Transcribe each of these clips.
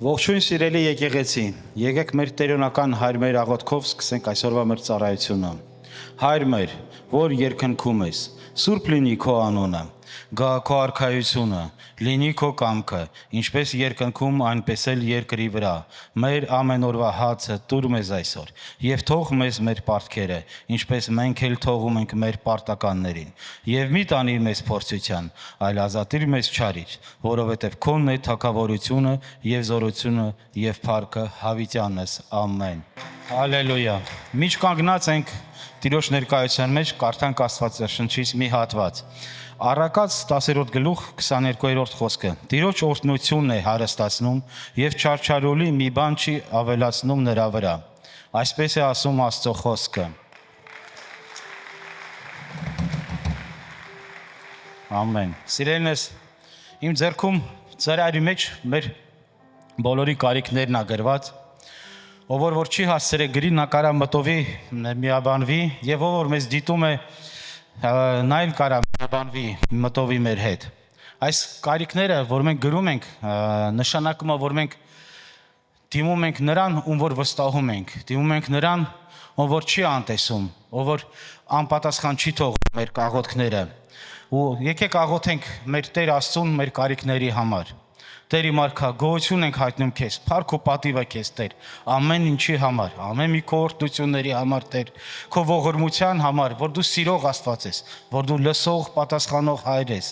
Ողջույն սիրելի եկեղեցի, եկեք մեր տերյոնական հայր մեր աղոթքով սկսենք այսօրվա մեր ծառայությունը։ Հայր մեր, որ երկնքում ես, սուրբ լինի քո անունը, գա քո արքայությունը, լինի քո կամքը, ինչպես երկնքում, այնպես էլ երկրի վրա։ Մեր ամենօրվա հացը տուր մեզ այսօր, եւ թող մեզ մեր պարտքերը, ինչպես մենք էլ թողում ենք մեր պարտականներին, եւ մի տանիր մեզ փորձության, այլ ազատիր մեզ չարից, որովհետեւ քոնն է թագավորությունը եւ զորությունը եւ փառքը հավիտյանս։ Ամեն։ Հալելույա։ Միշտ կանգնած ենք Տիրոջ ներկայության մեջ, կարդանք Աստվածաշնչից մի հատված։ Առակաց 10-րդ գլուխ 22-րդ խոսքը։ Տիրոջ օրհնությունն է հարստացնում եւ չարչարոլի մի բան չի ավելացնում նրա վրա։ Այսպես է ասում Աստծո խոսքը։ Ամեն։ Սիրելիներս, իմ ձեռքում ծրարի մեջ մեր բոլորի կարիքներն ա գրված։ Ով որ չի հասցրել գրի նա կարա մտովի միաբանվի եւ ով որ մեզ դիտում է նայել կարա միաբանվի մտովի մեր հետ։ Այս կարիքները, որ մենք գրում ենք, նշանակում է, որ մենք դիմում ենք նրան, ում որ վստահում ենք, դիմում ենք նրան, ով որ չի անտեսում, ով որ անպատասխան չի թողնում մեր աղոթքները։ Ու եկեք աղոթենք մեր Տեր Աստծուն մեր կարիքների համար։ Տեր իմ արքա, գոհություն ենք հայտնում քեզ, փառք ու պատիվ է քեզ Տեր, ամեն ինչի համար, ամեն մի քո օրհնությունների համար Տեր, քո ողորմության համար, որ դու սիրող Աստված ես, որ դու լսող, պատասխանող Հայր ես։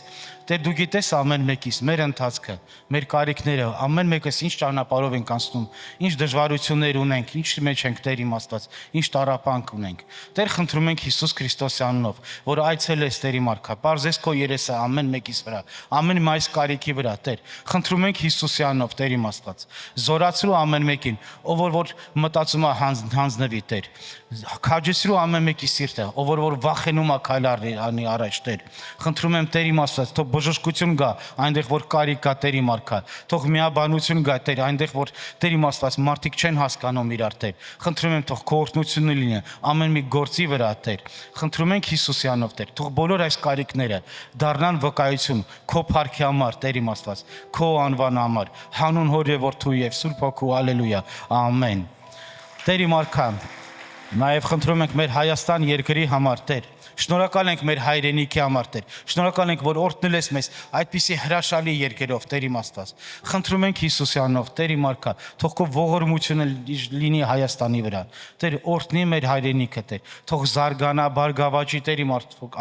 Տեր դու գիտես ամեն մեկից մեր ընթացքը, մեր կարիքները, ամեն մեկս ինչ ճանապարհով ենք անցնում, ինչ դժվարություններ ունենք, ինչ մեջ ենք Տեր իմ Աստված, ինչ տառապանք ունենք։ Տեր խնդրում ենք Հիսուս Քրիստոսի անունով, որ այցելես Տեր իմ արքա, պարզես քո երեսը ամեն մեկից վրա, ամեն մայիս կարիքի վրա Տեր։ Խնդրում ենք Հիսուսի անունով Տեր իմ Աստված, զորացրու ամեն մեկին, ով որ մտածում է հանձնվի Տեր։ Քաջեցրու ամեն մեկի սիրտը, ով որ վախենում է քայլ անի առաջ Տեր։ Խնդրում եմ Տեր իմ Աստված, թող բժշկություն գա, այնտեղ որ կարիք կա Տեր իմ արքա, թող միաբանություն գա Տեր, այնտեղ որ Տեր իմ Աստված մարդիկ չեն հասկանում իրար Տեր։ Խնդրում եմ թող քո օրհնությունը լինի ամեն մի գործի վրա Տեր։ Խնդրում ենք Հիսուսի անունով Տեր, թող բոլոր այս կարիքները դառնան վկայություն քո փառքի համար Տեր իմ Աստված, քո անվան համար, հանուն Հոր եւ Որդու եւ Սուրբ Հոգու, հալելույա, ամեն։ Տեր իմ արքա, նաև խնդրում ենք մեր Հայաստան երկրի համար Տեր, շնորհակալ ենք մեր հայրենիքի համար Տեր, շնորհակալ ենք որ օրհնել ես մեզ այդպիսի հրաշալի երկերով Տեր իմ Աստված։ Խնդրում ենք Հիսուսի անունով Տեր իմ արքա, թող քո ողորմությունը լինի Հայաստանի վրա Տեր, օրհնի մեր հայրենիքը Տեր, թող զարգանա, բարգավաճի Տեր իմ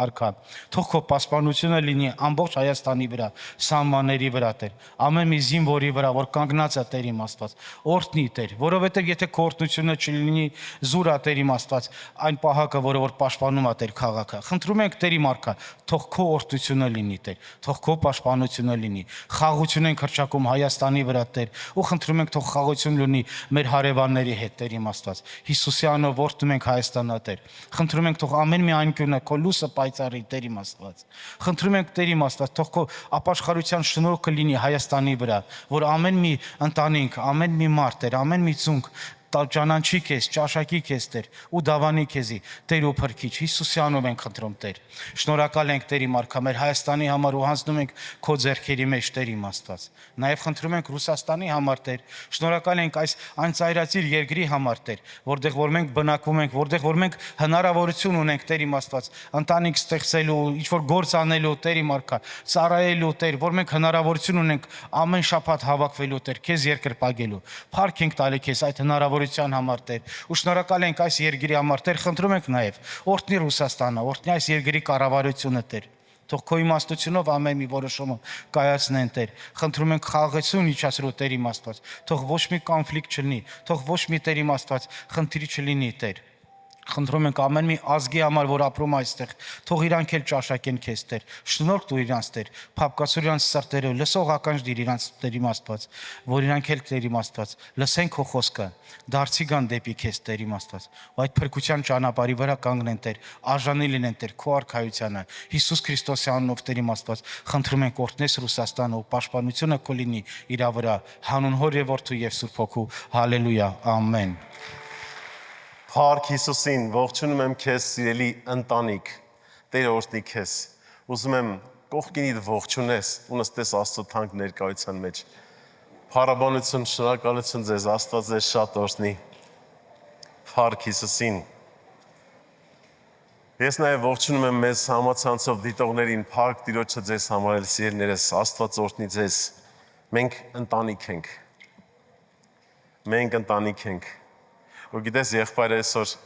արքա, թող քո պաշտպանությունը լինի ամբողջ Հայաստանի վրա, սահմանների վրա Տեր, ամեն մի զինվորի վրա որ կանգնած է Տեր իմ Աստված, օրհնի Տեր, որովհետև եթե քո օրհնությունը չլինի զուր է Տեր իմ Աստված, այն պահակը, որը որ պաշտպանում է Տեր քաղաքը։ Խնդրում ենք Տեր իմ արքա, թող քո օրհնությունը լինի Տեր, թող քո պաշտպանությունը լինի։ Խաղաղություն ենք հռչակում Հայաստանի վրա Տեր, ու խնդրում ենք թող խաղաղություն լինի մեր հարևանների հետ Տեր իմ Աստված։ Հիսուսի անունով օրհնում ենք Հայաստանը Տեր։ Խնդրում ենք թող ամեն մի անկյունը քո լույսը պայծառի Տեր իմ Աստված։ Խնդրում ենք Տեր իմ Աստված, թող քո ապաշխարության շնորհքը լինի Հայաստանի վրա, որ ամեն մի ընտանիք, ամեն մի մարդ Տեր, ամեն մի ծունկ ճանաչի քեզ, ճաշակի քեզ Տեր ու դավանի քեզի Տեր ու Փրկիչ Հիսուսի անունով ենք խնդրում Տեր։ Շնորհակալ ենք Տեր իմ արքա մեր Հայաստանի համար ու հանձնում ենք քո ձեռքերի մեջ Տեր իմ Աստված։ Նաև խնդրում ենք Ռուսաստանի համար Տեր։ Շնորհակալ ենք այս անծայրածիր երկրի համար Տեր, որտեղ որ մենք բնակվում ենք, որտեղ որ մենք հնարավորություն ունենք Տեր իմ Աստված, ընտանիք ստեղծելու, ինչ որ գործ անելու Տեր իմ արքա, ծառայելու Տեր, որ մենք հնարավորություն ունենք ամեն շաբաթ հավաքվելու Տեր, քեզ երկրպագելու։ Փառք ենք տալի քեզ այդ հնարավորության համար Տեր։ Ու շնորհակալ ենք այս երկրի համար Տեր, խնդրում ենք նաև օրհնի Ռուսաստանը, օրհնի այս երկրի կառավարությունը Տեր։ Թող քո իմաստությունով ամեն մի որոշումը կայացնեն Տեր։ Խնդրում ենք խաղաղություն իջացրու Տեր իմ Աստված։ Թող ոչ մի կոնֆլիկտ չլինի, թող ոչ մի Տեր իմ Աստված խնդիր չլինի Տեր։ Խնդրում ենք ամեն մի ազգի համար, որ ապրում այստեղ, թող իրանք էլ ճաշակեն քեզ Տեր։ Շնորհ տու իրանց Տեր, փափկացուր իրանց սրտերը, լսող ականջ դիր իրանց Տեր իմ Աստված, որ իրանք էլ Տեր իմ Աստված, լսեն քո խոսքը, դարձի գան դեպի քեզ Տեր իմ Աստված։ Ու այդ փրկության ճանապարհի վրա կանգնեն Տեր, արժանի լինեն Տեր քո արքայությանը։ Հիսուս Քրիստոսի անունով Տեր իմ Աստված, խնդրում ենք օրհնես Ռուսաստանը ու պաշտպանությունը քո լինի իր վրա, հանուն Հոր եւ Որդու եւ Սուրբ Հոգու, հալելույա, ամեն։ Փառք Հիսուսին, ողջունում եմ քեզ սիրելի ընտանիք, Տեր օրհնի քեզ, ուզում եմ կողքինիդ ողջունես ու նստես Աստծո թանկ ներկայության մեջ, Փառաբանություն, շնորհակալություն ձեզ, Աստված ձեզ շատ օրհնի։ Փառք Հիսուսին։ Ես նաև ողջունում եմ մեզ համացանցով դիտողներին, փառք Տիրոջը ձեզ համար, սիրելիներս, Աստված օրհնի ձեզ։ Մենք ընտանիք ենք։ Մենք ընտանիք ենք։ Ու գիտես, եղբայրը այսօր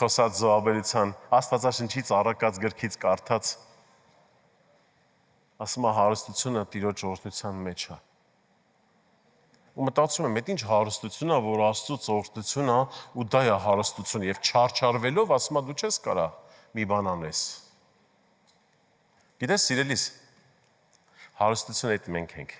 խոսած զոհաբերության Աստվածաշնչից առակած գրքից կարդաց, ասում է հարստությունը Տիրոջ օրհնության մեջ է։ Ու մտածում եմ, այդ ինչ հարստություն է, որ Աստծուց օրհնություն է, ու դա է հարստություն, եւ չարչարվելով ասում է դու չես կարա մի բան անես։ Գիտես, սիրելիս, հարստությունը այդ մենք ենք։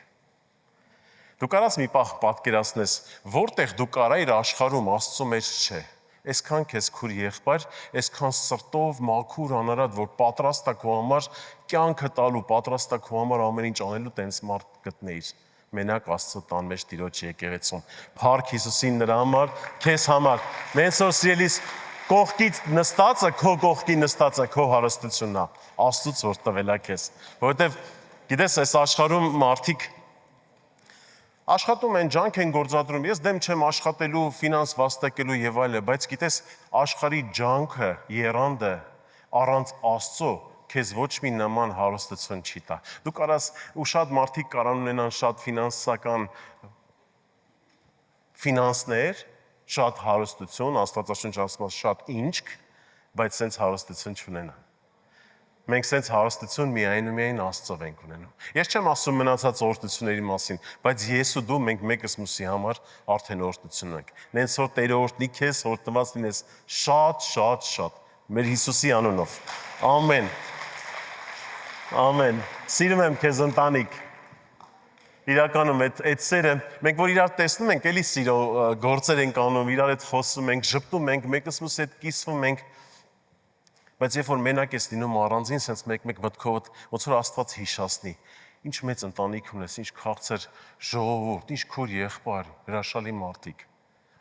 Դու կարաս մի պահ պատկերացնես, որտեղ դու կարայիր աշխարհում Աստծո մեջ չէ։ Այսքան քեզ քուր եղբայր, այսքան սրտով մաքուր անարատ, որ պատրաստ է քո համար կյանքը տալու, պատրաստ է քո համար ամեն ինչ անելու, տենց մարդ գտնեիր։ Մենակ Աստծո տան մեջ Տիրոջ եկեղեցում։ Փառք Հիսուսին նրա համար, քեզ համար։ Մենք որ սիրելիս կողքից նստածը, քո կողքի նստածը քո հարստությունն է։ Աստծուց որ տվել է քեզ։ Որովհետև գիտես, այս աշխարհում մարդիկ աշխատում են, ջանք են գործադրում։ Ես դեմ չեմ աշխատելու, ֆինանս վաստակելու եւ այլը, բայց գիտես, աշխարհի ջանքը, եռանդը առանց Աստծո քեզ ոչ մի նման հարստություն չի տա։ Դու կարաս ու շատ մարդիկ կարան ունենան շատ ֆինանսական ֆինանսներ, շատ հարստություն, Աստվածաշունչ ասում է շատ ինչք, բայց սենց հարստություն չունենան։ Մենք սենց հարստություն միայն ու միայն Աստծով ենք ունենում։ Ես չեմ ասում մնացած օրհնությունների մասին, բայց ես ու դու մենք մեկս մյուսի համար արդեն օրհնություն ենք։ Նենց որ Տերը օրհնի քեզ, օրհնված լինես շատ մեր Հիսուսի անունով։ Ամեն։ Ամեն։ Սիրում եմ քեզ ընտանիք։ Իրականում այդ սերը, մենք որ իրար տեսնում ենք, էլի սիրո գործեր ենք անում, իրար հետ խոսում ենք, ժպտում ենք, մեկս մյուսի հետ կիսվում ենք։ Բայց երբ որ մենակ ես լինում առանձին, sense մեկ մտքովդ ոնց որ Աստված հիշացնի, ինչ մեծ ընտանիք ունես, ինչ քաղցր ժողովուրդ, ինչ քուր եղբայր, հրաշալի մարդիկ։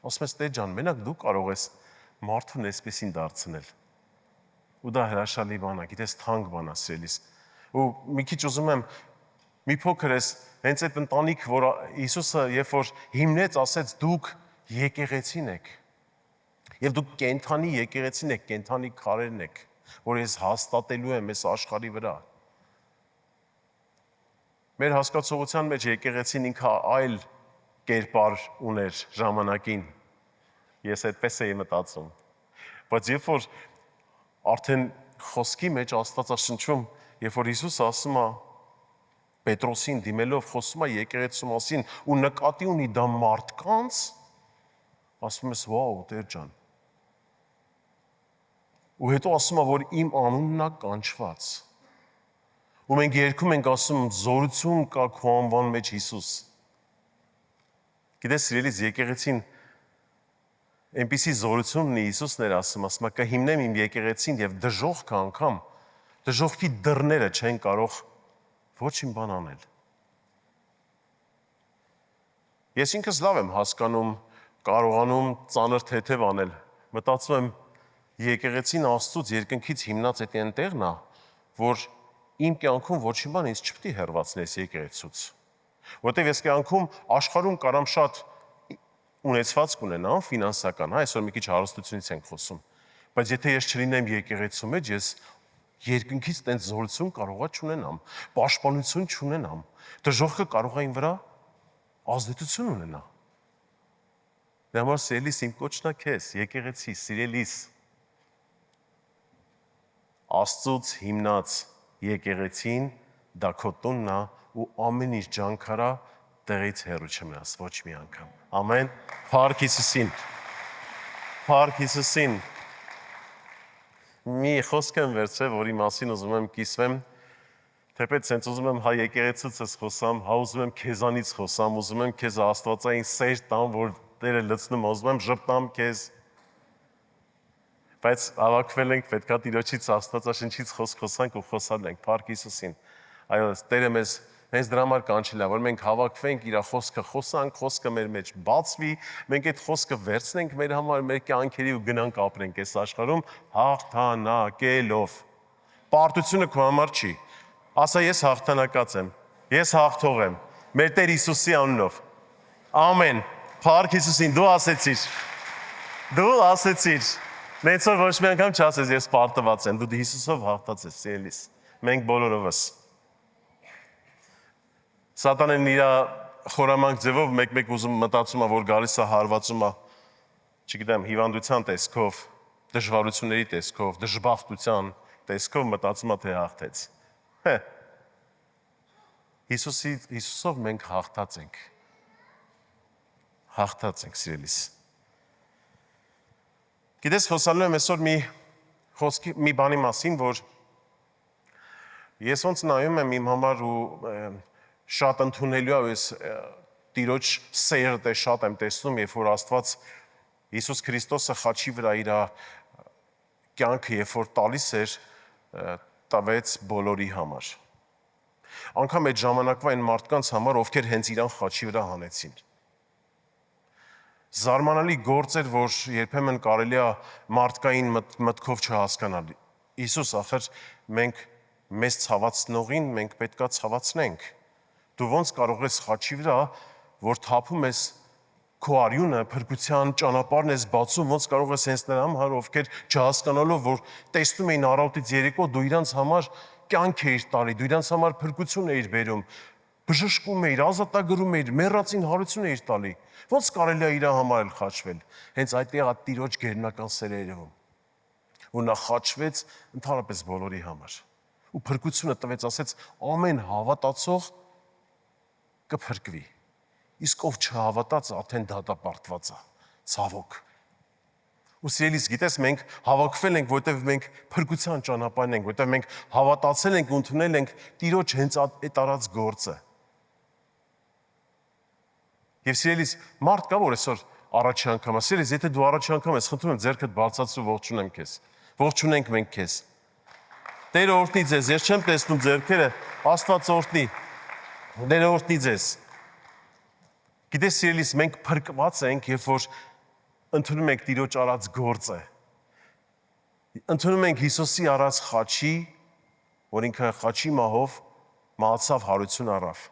Ասում ես Տեր ջան, մենակ դու կարող ես մարդուն այսպեսին դարձնել։ Ու դա հրաշալի բան է, գիտես, թանկ բան է, սիրելիս։ Ու մի քիչ ուզում եմ մի փոքր ես հենց այդ ընտանիք, որ Հիսուսը երբ որ հիմնեց, ասեց դուք եկեղեցին եք։ Եվ դուք կենթանի եկեղեցին եք, կենթանի քարերն եք, որ ես հաստատելու եմ այս աշխարհի վրա։ Մեր հասկացողության մեջ եկեղեցին ինքը այլ կերպար ուներ ժամանակին։ Ես այդպես էի մտածում։ Բայց երբ որ արդեն խոսքի մեջ Աստվածաշնչում, երբ որ Հիսուսը ասում է Պետրոսին դիմելով խոսում է եկեղեցու մասին ու նկատի ունի դա մարդկանց, ասում ես վաու, Տեր ջան։ Ու հետո ասում է, որ իմ անունն է կանչված։ Ու մենք երգում ենք ասում զորություն կա քո անվան մեջ Հիսուս։ Գիտես, սիրելիս, եկեղեցին այնպիսի զորություն ունի, Հիսուսն էր ասում է, կհիմնեմ իմ եկեղեցին եւ դժոխքը անգամ, դժոխքի դռները չեն կարող ոչինչ բան անել։ Ես ինքս լավ եմ հասկանում, կարողանում ծանր թեթև անել։ Մտածում եմ եկեղեցին Աստծուց երկնքից հիմնած այդ այնտեղն է, որ իմ կյանքում ոչինչ բան ինձ չպետք է հեռացնես եկեղեցուց։ Որտեւ ես կյանքում աշխարհում կարամ շատ ունեցված կունենամ ֆինանսական, այսօր մի քիչ հարստությունից ենք խոսում։ Բայց եթե ես չլինեմ եկեղեցու մեջ, ես երկնքից տենց զորություն կարողա չունենամ, պաշտպանություն չունենամ։ Դժոխքը կարող է իմ վրա ազդեցություն ունենա։ Դե համար սիրելիս իմ կոչն է քեզ, եկեղեցի, սիրելիս։ Աստծուց հիմնած եկեղեցին դա քո տունն է ու ամեն ինչ ջանքարա տեղից հեռու չմնաս ոչ մի անգամ։ Ամեն։ Փառք Հիսուսին։ Փառք Հիսուսին։ Մի խոսք եմ վերցրել, որի մասին ուզում եմ կիսվեմ, թեպետ սենց ուզում եմ հա եկեղեցուց ես խոսամ, հա ուզում եմ քեզանից խոսամ, ուզում եմ քեզ աստվածային սեր տամ, որ Տերը լցնում, ուզում եմ ժպտամ քեզ։ Բայց հավաքվել ենք, պետքա Տիրոջից Աստվածաշնչից խոսք խոսանք ու խոսալ ենք, փառք Հիսուսին։ Այո, Տերը մեզ դրա համար կանչել է, որ մենք հավաքվենք, իր խոսքը խոսանք, խոսքը մեր մեջ բացվի, մենք այդ խոսքը վերցնենք մեր համար, մեր կյանքերի ու գնանք ապրենք այս աշխարհում հաղթանակելով։ Պարտությունը քո համար չի։ Ասա ես հաղթանակած եմ, ես հաղթող եմ, մեր Տեր Հիսուսի անունով։ Ամեն։ Փառք Հիսուսին, դու ասեցիր։ Դու ասեցիր։ Նենց որ ոչ մի անգամ չասես ես պարտված եմ, դու Հիսուսով հաղթած ես, սիրելիս։ Մենք բոլորովս։ Սատանեն իր խորամանկ ձևով մեկ-մեկ ուզում մտածում է, որ գալիս է հարվածում է, չգիտեմ, հիվանդության տեսքով, դժվարությունների տեսքով, դժբախտության տեսքով մտածում է, թե հաղթեց։ Հիսուսով մենք հաղթած ենք։ Հաղթած ենք, սիրելիս։ Գիտես, խոսալու եմ այսօր մի բանի մասին, որ ես ոնց նայում եմ իմ համար ու շատ ընդունելու է այս Տիրոջ սերը շատ եմ տեսնում, երբ որ Աստված Հիսուս Քրիստոսը խաչի վրա իր կյանքը երբ որ տալիս էր, տվեց բոլորի համար։ Անկամ այդ ժամանակվա այն մարդկանց համար, ովքեր հենց իրան խաչի վրա հանեցին։ Զարմանալի գործ էր, որ երբեմն կարելի է մարդկային մտքով չհասկանալ։ Հիսուս, ախր մենք մեզ ցավացնողին մենք պետքա ցավացնենք։ Դու ոնց կարող ես խաչի վրա, որ թափում ես քո արյունը, փրկության ճանապարհն ես բացում, ոնց կարող ես հենց նրա համար, ովքեր չհասկանալով, որ տեսնում էին առավոտից երեկո, դու իրանց համար կյանք էիր տալի, դու իրանց համար փրկություն էիր բերում, բժշկում էիր, ազատագրում էիր, մեռածին հարություն էիր տալի։ Ոնց կարելի է իր համար էլ խաչվել։ Հենց այդտեղ է Տիրոջ գերնական սերը երևում, որ նա խաչվեց ընդհանրապես բոլորի համար։ Ու փրկությունը տվեց, ասեց, ամեն հավատացող կփրկվի։ Իսկ ով չհավատաց, արդեն դատապարտված է, ցավոք։ Ու սիրելիս, գիտես, մենք հավաքվել ենք, որտեղ մենք փրկության ճանապարհն ենք, որտեղ մենք հավատացել ենք, ընդունել ենք Տիրոջ հենց այդ արած գործը։ Եվ սիրելիս, մարդ կա, որ այսօր առաջի անգամ է, սիրելիս, եթե դու առաջի անգամ ես, խնդրում եմ ձեռքդ բարձրացրու, ողջունեմ քեզ։ Ողջունենք մենք քեզ։ Տերը օրհնի ձեզ, ես չեմ տեսնում ձեռքերը, Աստված օրհնի։ Տերը օրհնի ձեզ։ Գիտես, սիրելիս, մենք փրկված ենք, երբ որ ընդունում ենք Տիրոջ արած գործը։ Ընդունում ենք Հիսուսի արած խաչի, որ ինքը խաչի մահով մահացավ, հարություն առավ։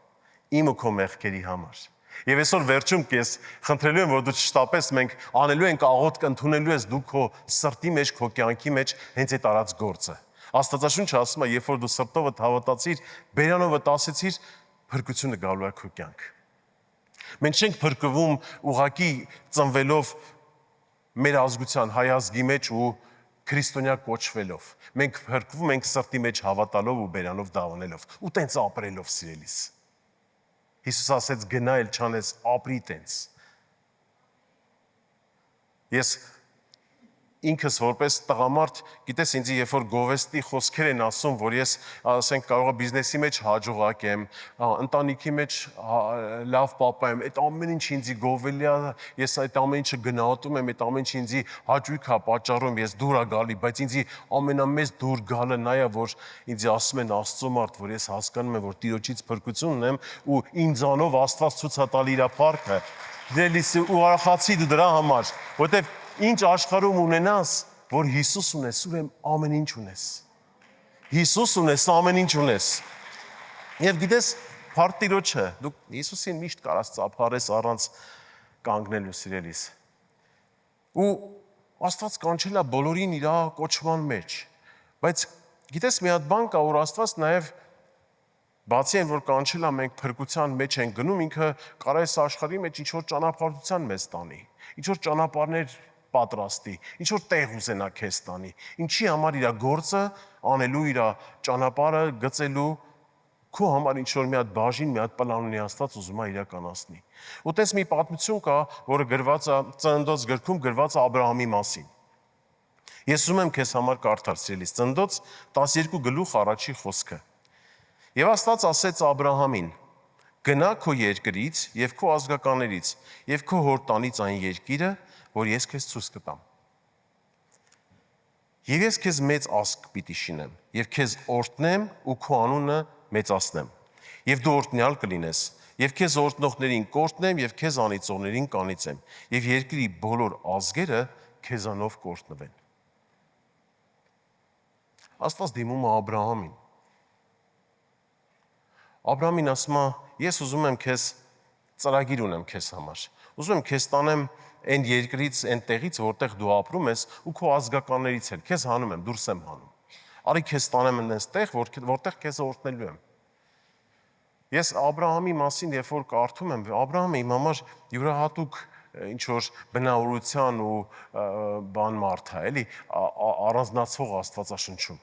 Իմ ու քո մեղքերի համար։ Եվ այսօր վերջում կես խնդրելու եմ, որ դու չշտապես, մենք անելու ենք աղոթք, ընդունելու ես դու քո սրտի մեջ, քո կյանքի մեջ հենց այդ արած գործը։ Աստվածաշունչը ասում է, երբ որ դու սրտովդ հավատացիր, բերանովդ ասեցիր, փրկությունը գալու է քո կյանք։ Մենք չենք փրկվում ուղակի ծնվելով մեր ազգության հայ ազգի մեջ ու քրիստոնյա կոչվելով։ Մենք փրկվում ենք սրտի մեջ հավատալով ու բերանով դավանելով ու տենց ապրելով, սիրելիս։ Հիսուս ասեց գնա էլ չանես ապրի տենց։ Ես ինքս որպես տղամարդ, գիտես ինձ երբ որ գովեստի խոսքեր են ասում, որ ես ասենք կարող եմ բիզնեսի մեջ հաջողակ եմ, ընտանիքի մեջ լավ պապա եմ, այդ ամեն ինչ ինձ գովելի է, ես այդ ամեն ինչը գնահատում եմ, այդ ամեն ինչ ինձ հաճույք է պատճառում, ես դուր եմ գալի, բայց ինձ ամենամեծ դուր գալը նա է, որ ինձ ասում են Աստծո մարդ, որ ես հասկանում եմ, որ Տիրոջից փրկություն ունեմ ու ինձանով Աստված ցույց է տալի իր փառքը։ Դելիս ու ուրախացի դու դրա համար, որտեվ ինչ աշխարհում ունենաս, որ Հիսուս ունես, ուրեմն ամեն ինչ ունես։ Հիսուս ունես, ամեն ինչ ունես։ Եվ գիտես, փառք Տիրոջը, դու Հիսուսին միշտ կարաս ծափարես առանց կանգնելու, սիրելիս։ Ու Աստված կանչել է բոլորին իր կոչման մեջ։ Բայց գիտես, մի հատ բան կա, որ Աստված նաև բացի այն, որ կանչել է մենք փրկության մեջ ենք գնում, ինքը կարող է աշխարհի մեջ ինչ-որ ճանապարհության մեզ տանի, ինչ-որ ճանապարհներ պատրաստի, ինչ-որ տեղ ուզենա քեզ տանի, ինչի համար իր գործը անելու, իր ճանապարհը գծելու, քո համար ինչ-որ մի հատ բաժին, մի հատ պլան ունի Աստված ուզում է իրականացնի։ Ու տես մի պատմություն կա, որը գրված է Ծննդոց գրքում, գրված է Աբրահամի մասին։ Ես ուզում եմ քեզ համար կարդալ, սիրելիս, Ծննդոց 12 գլուխ առաջի խոսքը։ Եվ Աստված ասեց Աբրահամին. գնա քո երկրից եւ քո ազգականներից եւ քո հոր տանից այն երկիրը, որ ես քեզ ցույց կտամ։ Եվ ես քեզ մեծ ազգ պիտի շինեմ եւ քեզ օրհնեմ ու քո անունը մեծացնեմ։ Եվ դու օրհնյալ կլինես, եւ քեզ օրհնողներին կօրհնեմ եւ քեզ անիծողներին կանիծեմ, եւ երկրի բոլոր ազգերը քեզանով կօրհնվեն։ Աստված դիմում է Աբրահամին ասում է, ես ուզում եմ քեզ ծրագիր ունեմ քեզ համար։ Ուզում եմ քեզ տանեմ այն երկրից, այն տեղից, որտեղ դու ապրում ես ու քո ազգականներից էլ։ Քեզ հանում եմ, դուրս եմ հանում։ Արի քեզ տանեմ այնպես տեղ, որտեղ քեզ օրհնելու եմ։ Ես Աբրահամի մասին երբ որ կարդում եմ, Աբրահամը իմ համար յուրահատուկ ինչ որ բնավորության ու բան մարդ է, էլի առանձնացող Աստվածաշնչում։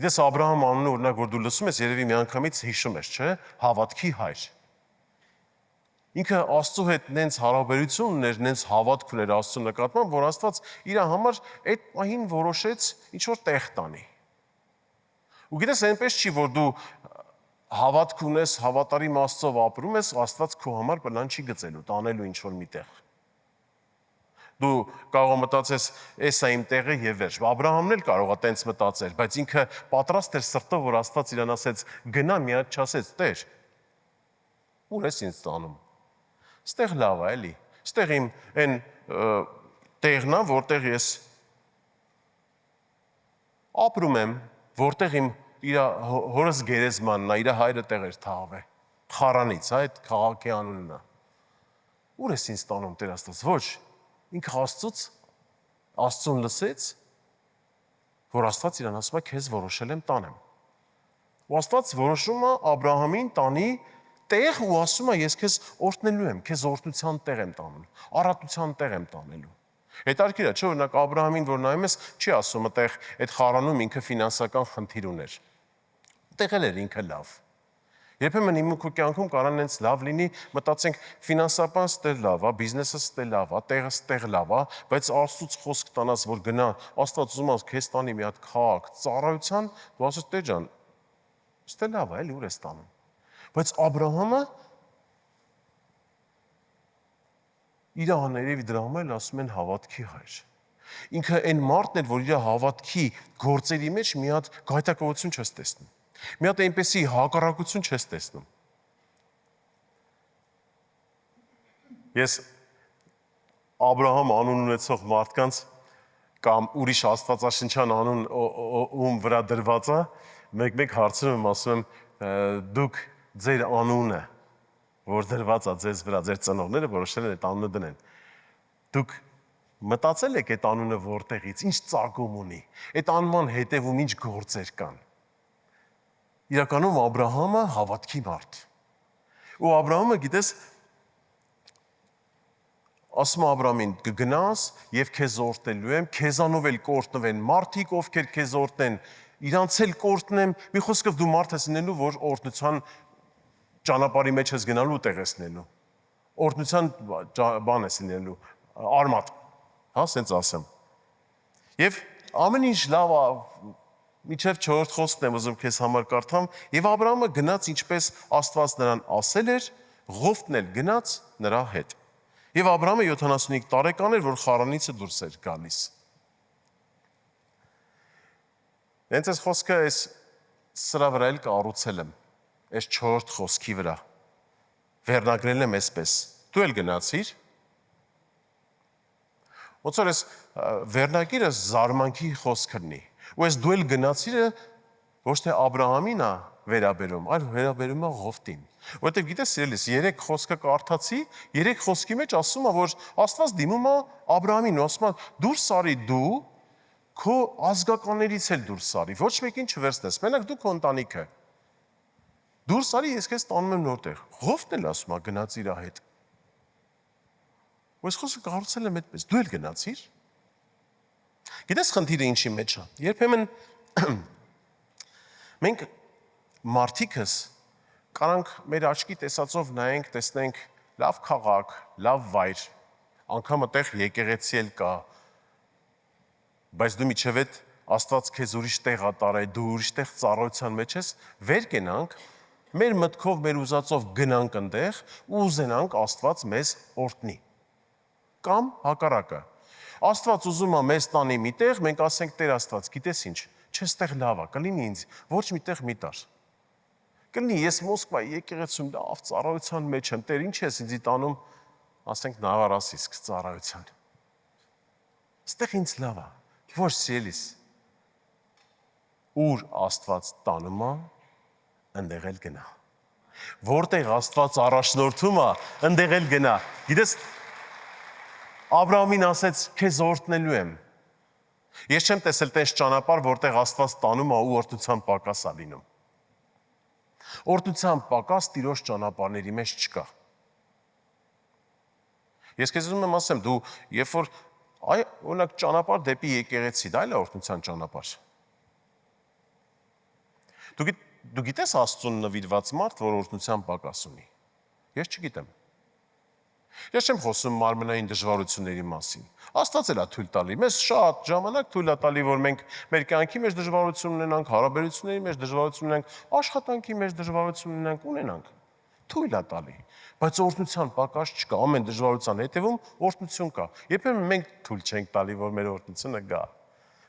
Գիտես Աբրահամ անունը օրինակ որ դու լսում ես, երևի միանգամից հիշում ես, չէ՞, հավատքի հայր։ Ինքը Աստծո հետ նենց հարաբերություն ուներ, նենց հավատք ուներ Աստծո նկատմամբ, որ Աստված իր համար այդ պահին որոշեց ինչ որ տեղ տանի։ Ու գիտես այնպես չի, որ դու հավատք ունես, հավատարիմ Աստծով ապրում ես, Աստված քո համար պլան չի գծելու, տանելու ինչ որ միտեղ։ Դու կարող մտածես, էս է իմ տեղը եւ վերջ։ Աբրահամն էլ կարող է տենց մտածել, բայց ինքը պատրաստ էր սրտով, որ Աստված իրան ասեց, գնա մի հատ չասեց, Տեր։ Ուր ես ինձ տանում։ Ստեղ լավ է, էլի։ Ստեղ իմ այն տեղն է, որտեղ ես ապրում եմ, որտեղ իմ իր հորս գերեզմանն է, իր հայրը տեղեր թաղավ է։ Խարանից, այդ քաղաքի անունն է։ Ուր ես ինձ տանում, Տեր Աստված։ Ոչ, ինքը Աստծուն լսեց, որ Աստված իրան ասում է, քեզ որոշել եմ տանեմ։ Ու Աստված որոշում է Աբրահամին տանի տեղ ու ասում է, ես քեզ օրհնելու եմ, քեզ օրհնության տեղ եմ տանում, առատության տեղ եմ տանելու։ Հետարքիր է, չէ՞, օրինակ Աբրահամին, որ նայում ես, չի ասում այդտեղ այդ խարանում ինքը ֆինանսական խնդիր ուներ։ Տեղել էր ինքը լավ։ Երբեմն իմ ու քո կյանքում կարող է լավ լինի, մտածենք ֆինանսական ստեղ լավ է, բիզնեսը ստեղ լավ է, տեղը ստեղ լավ է, բայց Աստծուց խոսք տանած, որ գնա, Աստված ուզում է քեզ տանի մի հատ քաղաք, ծառայության, դու ասես Տեր ջան, ստեղ լավ է, էլի ուր ես տանում։ Բայց Աբրահամը իր աներևի դրա համար ասում են հավատքի հայր։ Ինքը այն մարդն էր, որ իր հավատքի գործերի մեջ մի հատ գայթակղություն չես տեսնում։ Մի հատ այնպեսի հակառակություն չես տեսնում։ Ես Աբրահամ անուն ունեցող մարդկանց կամ ուրիշ աստվածաշնչյան անուն ում վրա դրված է, մեկ-մեկ հարցնում եմ, ասում եմ, դուք ձեր անունը, որ դրված է ձեզ վրա, ձեր ծնողները որոշել են այդ անունը դնեն։ Դուք մտածել եք այդ անունը որտեղից, ինչ ծագում ունի, այդ անման հետևում ինչ գործեր կան։ Իրականում Աբրահամը հավատքի մարդ։ Ու Աբրահամը, գիտես, ասում Աբրամին կգնաս եւ քեզ օրհնելու եմ, քեզանով էլ կօրհնվեն մարդիկ, ովքեր քեզ օրհնեն, իրանց էլ կօրհնեմ, մի խոսքով դու մարդ ես լինելու, որ օրհնության ճանապարհի մեջ ես գնալու ու տեղ ես լինելու։ Օրհնության բան ես լինելու, արմատ, հա, սենց ասեմ։ Եվ ամեն ինչ լավ է, միջև 4-րդ խոսքն եմ ուզում քեզ համար կարդամ, եւ Աբրամը գնաց ինչպես Աստված նրան ասել էր, Ղովտն էլ գնաց նրա հետ։ Եվ Աբրամը 75 տարեկան էր, որ Խարանիցը դուրս էր գալիս։ Հենց այս խոսքը սրա վրա էլ կառուցել եմ, այս 4-րդ խոսքի վրա։ Վերնագրել եմ այսպես. դու էլ գնացիր։ Ոնց որ այս վերնագիրը զարմանքի խոսք կլինի։ Ու այս դու էլ գնացիրը ոչ թե Աբրահամին է վերաբերում, այլ վերաբերում է Ղովտին։ Որտեւ գիտես, սիրելիս, 3 խոսքը կարդացի, 3 խոսքի մեջ ասում է, որ Աստված դիմում է Աբրահամին ու ասում է. դուրս արի դու, քո ազգականներից էլ դուրս արի, ոչ մեկին չվերցնես, մենակ դու քո ընտանիքը։ Դուրս արի, ես քեզ տանում եմ նորտեղ։ Ղովտն էլ ասում է գնաց իր հետ։ Ու այս խոսքը կառուցել եմ այդպես, դու էլ գնացիր։ Գիտես խնդիրը ինչի մեջ է։ Երբեմն մենք մարդիկս կարանք մեր աչքի տեսածով նայենք, տեսնենք լավ քաղաք, լավ վայր, անգամ այդտեղ եկեղեցի էլ կա, բայց դու միջև այդ Աստված քեզ ուրիշ տեղ ա տարել, դու ուրիշ տեղ ծառայության մեջ ես, վեր կենանք, մեր մտքով, մեր ուզածով գնանք այնտեղ ու ուզենանք Աստված մեզ օրհնի։ Կամ հակառակը։ Աստված ուզում է մեզ տանի մի տեղ, մենք ասենք Տեր Աստված, գիտես ինչ, չես տեղ լավ է, կլինի ինձ, ոչ մի տեղ մի տար։ Կլինի ես Մոսկվայի եկեղեցում լավ ծառայության մեջ եմ, Տեր ինչ ես ինձի տանում, ասենք Նավարասիսկ ծառայության։ Ստեղ ինձ լավ է, ոչ սիրելիս։ Ուր Աստված տանում է, այնտեղ էլ գնա։ Որտեղ Աստված առաջնորդում է, ընդեղ էլ գնա։ Գիտես, Աբրահամին ասեց, քեզ օրհնելու եմ։ Ես չեմ տեսել տես ճանապարհ, որտեղ Աստված տանում է ու օրհնության պակաս է լինում։ Օրհնության պակաս Տիրոջ ճանապարհների մեջ չկա։ Ես քեզ ուզում եմ ասեմ, դու երբ որ օրինակ ճանապարհ դեպի եկեղեցի, դա էլ է օրհնության ճանապարհ։ Դու գիտես Աստծուն նվիրված մարդ, որ օրհնության պակաս ունի։ Ես չգիտեմ։ Ես չեմ խոսում մարմնային դժվարությունների մասին։ Աստված էլ է թույլ տալի։ Մեզ շատ ժամանակ թույլ է տալի, որ մենք մեր կյանքի մեջ դժվարություն ունենանք, հարաբերությունների մեջ դժվարություն ունենանք, աշխատանքի մեջ դժվարություն ունենանք։ Թույլ է տալի։ Բայց օրհնության պակաս չկա։ Ամեն դժվարության հետևում օրհնություն կա։ Երբեմն մենք թույլ չենք տալի, որ մեր օրհնությունը գա,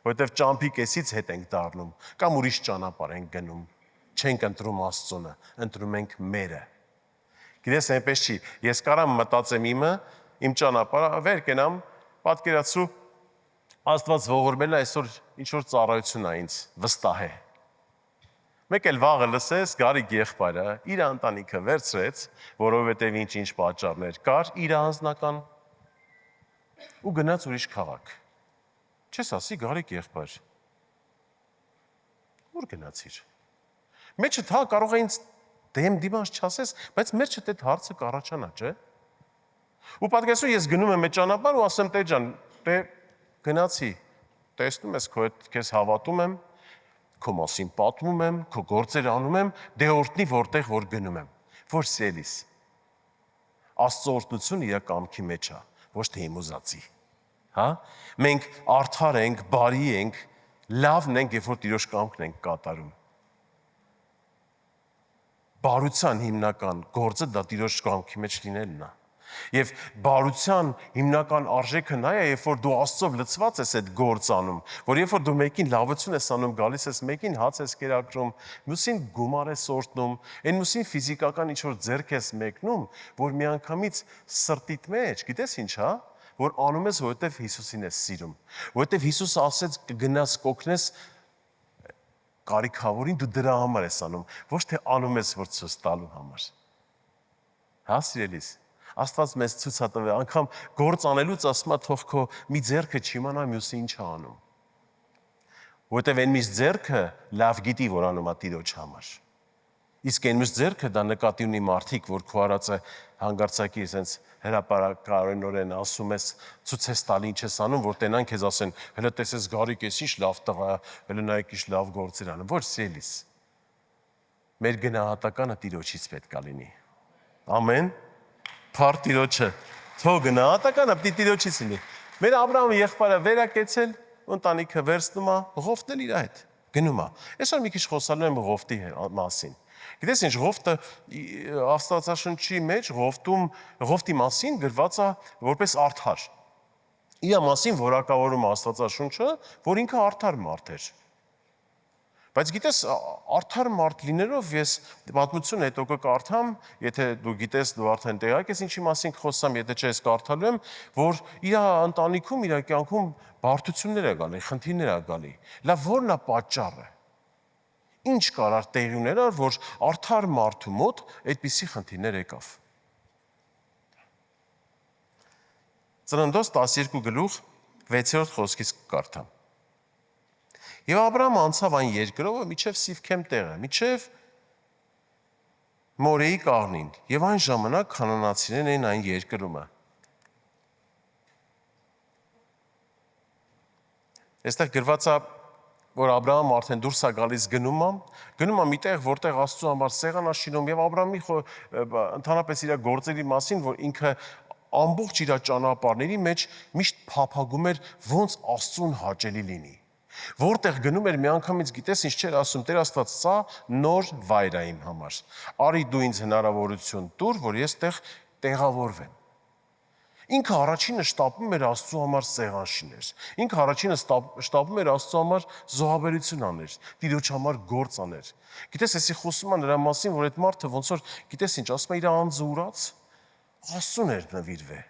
որովհետև ճամփի կեսից հետ ենք դառնում կամ ուրիշ ճանապարհ ենք գնում։ Չենք ընտրում Աստծունը, ընտրում ենք մերը։ Գիտես, այնպես չի։ Ես կարամ մտածեմ իմ ճանապարհը վեր կենամ, պատկերացրու Աստված ողորմել է այսօր ինչ որ ծառայություն է ինձ վստահ է։ Մեկ էլ վաղը լսես Գարիկ եղբայրը իր ընտանիքը վերցրեց, որովհետև ինչ պատճառներ կար, իր անձնական ու գնաց ուրիշ քաղաք։ Չես ասի Գարիկ եղբայր։ Ուր գնացիր։ Մեջը թա կարող է ինձ դեմ դիմաց չասես, բայց մեր չտ այդ հարցը կառաջանա, չէ՞։ Ու պատկերացրու ես գնում եմ այդ ճանապարհ ու ասեմ տեր ջան, դե գնացի, տեսնում ես քո հետ քեզ հավատում եմ, քո մասին պատմում եմ, քո գործեր անում եմ, դե օրհնի որտեղ որ գնում եմ։ Որ սիրելիս։ Աստծո օրհնությունը իր կամքի մեջ է, ոչ թե իմ ուզածի։ Հա։ Մենք արդար ենք, բարի ենք, լավն ենք, երբ որ Տիրոջ կամքն ենք կատարում։ Բարության հիմնական գործը դա Տիրոջ կամքի մեջ լինելն է։ Եվ բարության հիմնական արժեքը նա է, երբ որ դու Աստծով լցված ես այդ գործ անում, որ երբ որ դու մեկին լավություն ես անում, գալիս ես մեկին հաց ես կերակրում, մյուսին գումար ես օրհնում, այն մյուսին ֆիզիկական ինչ որ ձեռք ես մեկնում, որ միանգամից սրտիդ մեջ, գիտես ինչ, հա, որ անում ես, որովհետև Հիսուսին ես սիրում, որովհետև Հիսուսը ասեց կգնաս կօգնես կարիքավորին, դու դրա համար ես անում, ոչ թե անում ես որ ցույց տալու համար։ Հա, սիրելիս, Աստված մեզ ցույց է տվել, անգամ գործ անելուց ասում է թող քո մի ձեռքը չիմանա մյուսը ինչ է անում։ Որովհետև այն միշտ ձեռքը լավ գիտի, որ անում է Տիրոջ համար։ Իսկ այն միշտ ձեռքը դա նկատի ունի մարդիկ, որ քո արածը հանգարցակի ասենց հրապարակայնորեն ասում ես, ցույց ես տալի ինչ ես անում, որ տենան քեզ ասեն, հələ տեսես Գարիկ էս ինչ լավ տղա է, հələ նայեք ինչ լավ գործեր անում։ Ոչ սիրելիս։ Մեր գնահատականը Տիրոջից պետք է լինի։ Ամեն։ Փառ Տիրոջը։ Թող գնահատականը պիտի Տիրոջից լինի։ Մեր Աբրահամը եղբայրը վերակեցել, ընտանիքը վերցնում է, Ղովտն իր հետ գնում է։ Այսօր մի քիչ խոսալու եմ Ղովտի մասին։ Գիտես ինչ, Ղովտը Աստվածաշնչի մեջ Ղովտի մասին գրված է որպես արդար։ Իր մասին որակավորում է Աստվածաշունչը, որ ինքը արդար մարդ էր։ Բայց գիտես, արդար մարդ լինելով ես պատմություն հետո կկարդամ, եթե դու գիտես, դու արդեն տեղյակ ես ինչի մասին խոսամ, եթե չես կարդալու եմ, որ իր ընտանիքում, իր կյանքում բարդություններ է գալի, խնդիրներ է գալի։ Լավ, ո՞րն է պատճառը։ Ինչ կարար տեղի ուներ, որ արդար մարդու մոտ այդպիսի խնդիրներ եկավ։ Ծննդոց 12:6 խոսքից կարդամ։ Եվ Աբրահամը անցավ այն երկրով մինչև Սիվքեմ տեղը, մինչև Մորեի կաղնին, եւ այն ժամանակ քանանացիներն էին այն երկրումը։ Այստեղ գրված է, որ Աբրահամը արդեն դուրս է գալիս գնում է միտեղ, որտեղ Աստծո համար սեղան է շինում եւ Աբրահամի ընդհանրապես իր գործերի մասին, որ ինքը ամբողջ իր ճանապարհների մեջ միշտ փափագում էր ոնց Աստծուն հաճելի լինի։ Որտեղ գնում էր միանգամից գիտես ինչ չէր ասում, Տեր Աստված, սա նոր վայր է իմ համար։ Արի դու ինձ հնարավորություն տուր, որ ես տեղավորվեմ։ Ինքը առաջինը շտապում էր Աստծո համար սեղան շիներ։ Ինքը առաջինը շտապում էր Աստծո համար զոհաբերություն աներ, Տիրոջ համար գործ աներ։ Գիտես, էսի խոսում է նրա մասին, որ այդ մարդը ոնց որ գիտես ինչ, ասում է իր անձը ուրաց, Աստծուն էր նվիրվել։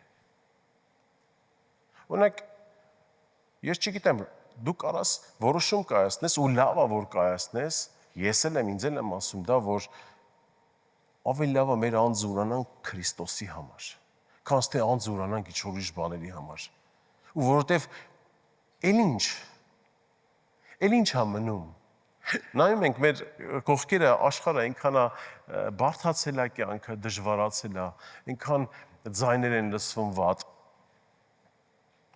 Օրինակ, ես չգիտեմ, դու կարաս որոշում կայացնես ու լավ է որ կայացնես, ես էլ եմ ինձ էլ եմ ասում դա, որ ավելի լավ է մեր անձուրանանք Քրիստոսի համար, քան թե անձուրանանք ինչ ուրիշ բաների համար։ Ու որովհետև էլ ինչ է մնում։ Նայում ենք մեր կողքերը աշխարհը այնքան է բարդացել է կյանքը, դժվարացել է, այնքան ձայներ են լսվում վատ։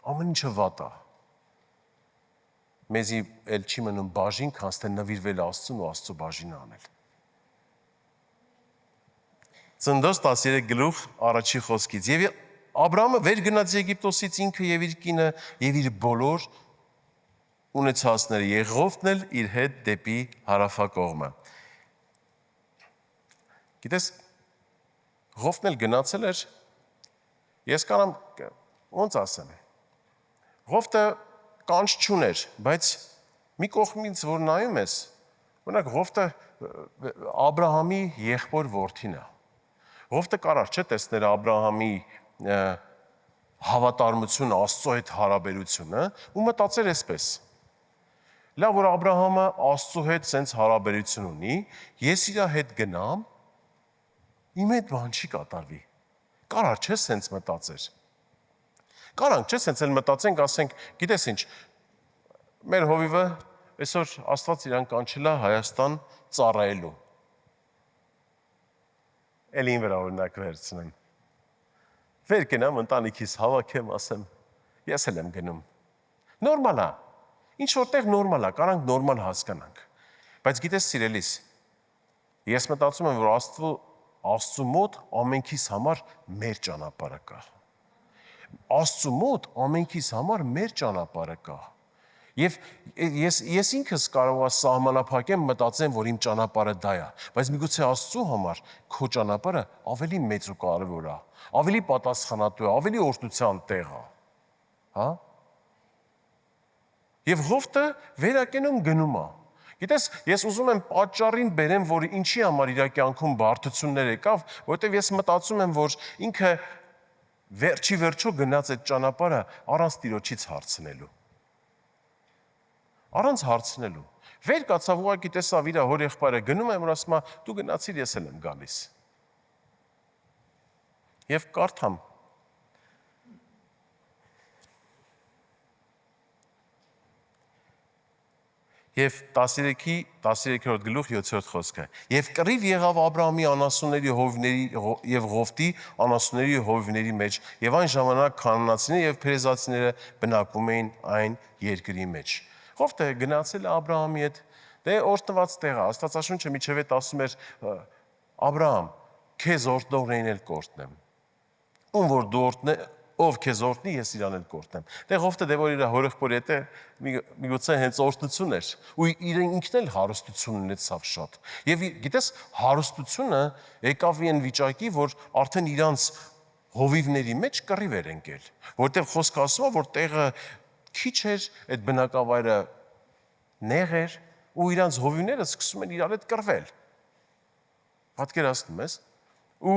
Ամեն ինչը վատ է։ Մեզի էլ չի մնում բաժին, քան թե նվիրվել Աստծուն ու Աստծո բաժինը անել։ Ծննդոց 13 գլուխ առաջի խոսքից։ Եվ Աբրահամը վեր գնաց Եգիպտոսից ինքը եւ իր կինը եւ իր բոլոր ունեցածները, Եղովտն էլ իր հետ դեպի հարավակողմը։ Գիտես, Ղովտն էլ գնացել էր, ես կարամ ոնց ասեմ։ Ղովտը կանչ չուներ, բայց մի կողմից որ նայում ես, օրինակ Ղովտը Աբրահամի եղբոր որդին է։ Ղովտը կարար չէ տեսներ Աբրահամի հավատարմությունը, Աստծո հետ հարաբերությունը, ու մտածեր այսպես. լավ որ Աբրահամը Աստծո հետ սենց հարաբերություն ունի, ես իր հետ գնամ, իմ հետ բան չի կատարվի։ Կարար չէ սենց մտածեր։ Կարանք չէ սենց էլ մտածենք, ասենք, գիտես ինչ, մեր հովիվը այսօր Աստված իրան կանչել է Հայաստան ծառայելու։ Էլին վրա օրինակ վերցնեմ։ Վեր գնամ ընտանիքիս հավաքեմ, ասեմ, ես էլ եմ գնում։ Նորմալ է։ Ինչ որտեղ նորմալ է, կարանք նորմալ հասկանանք։ Բայց գիտես սիրելիս, ես մտածում եմ, որ Աստծու մոտ ամենքիս համար մեր ճանապարհը կա։ Աստծու մոտ ամենքիս համար մեր ճանապարհը կա։ Եվ ես ինքս կարող եմ սահմանափակեմ, մտածեմ, որ իմ ճանապարհը դա է, բայց միգուցե Աստծու համար քո ճանապարհը ավելի մեծ ու կարևոր է, ավելի պատասխանատու է, ավելի օրհնության տեղ է։ Հա? Եվ Ղովտը վերակենում գնում է։ Գիտես, ես ուզում եմ պատճառին բերեմ, որ ինչի համար իր կյանքում բարդություններ եկավ, որովհետև ես մտածում եմ, որ ինքը վերջի վերջո գնաց այդ ճանապարհը առանց Տիրոջից հարցնելու։ Առանց հարցնելու։ Վեր կացավ ուղղակի տեսավ իր հոր եղբայրը գնում է, որ ասում է՝ դու գնացիր, ես էլ եմ գալիս։ Եվ կարդամ Եվ 13-րդ գլուխ 7-րդ խոսքը։ Եվ կռիվ եղավ Աբրահամի անասունների հովիվների եւ Ղովտի անասունների հովիվների մեջ, եւ այն ժամանակ կանանացիները եւ փերեզացիները բնակվում էին այն երկրի մեջ։ Ղովտը գնացել է Աբրահամի հետ, դե օրհնված տեղ է, Աստվածաշունչը միջև այդ ասում էր Աբրահամ, քեզ օրհնողներին էլ կորտնեմ։ Ում որ դու ով քեզ օրհնի, ես իրան էլ կորտնեմ։ Դե Ղովտը դե որ իր հորեղբոր հետ է, միգուցե հենց օրհնություն էր, ու իր ինքն էլ հարստություն ունեցավ շատ։ Եվ գիտես, հարստությունը եկավ այն վիճակի, որ արդեն իրանց հովիվների մեջ կռիվ էր ընկել, որտեղ խոսքը ասում է, որ տեղը քիչ էր, այդ բնակավայրը նեղ էր, ու իրանց հովիվները սկսում են իրար հետ կռվել։ Պատկերացնում ես։ Ու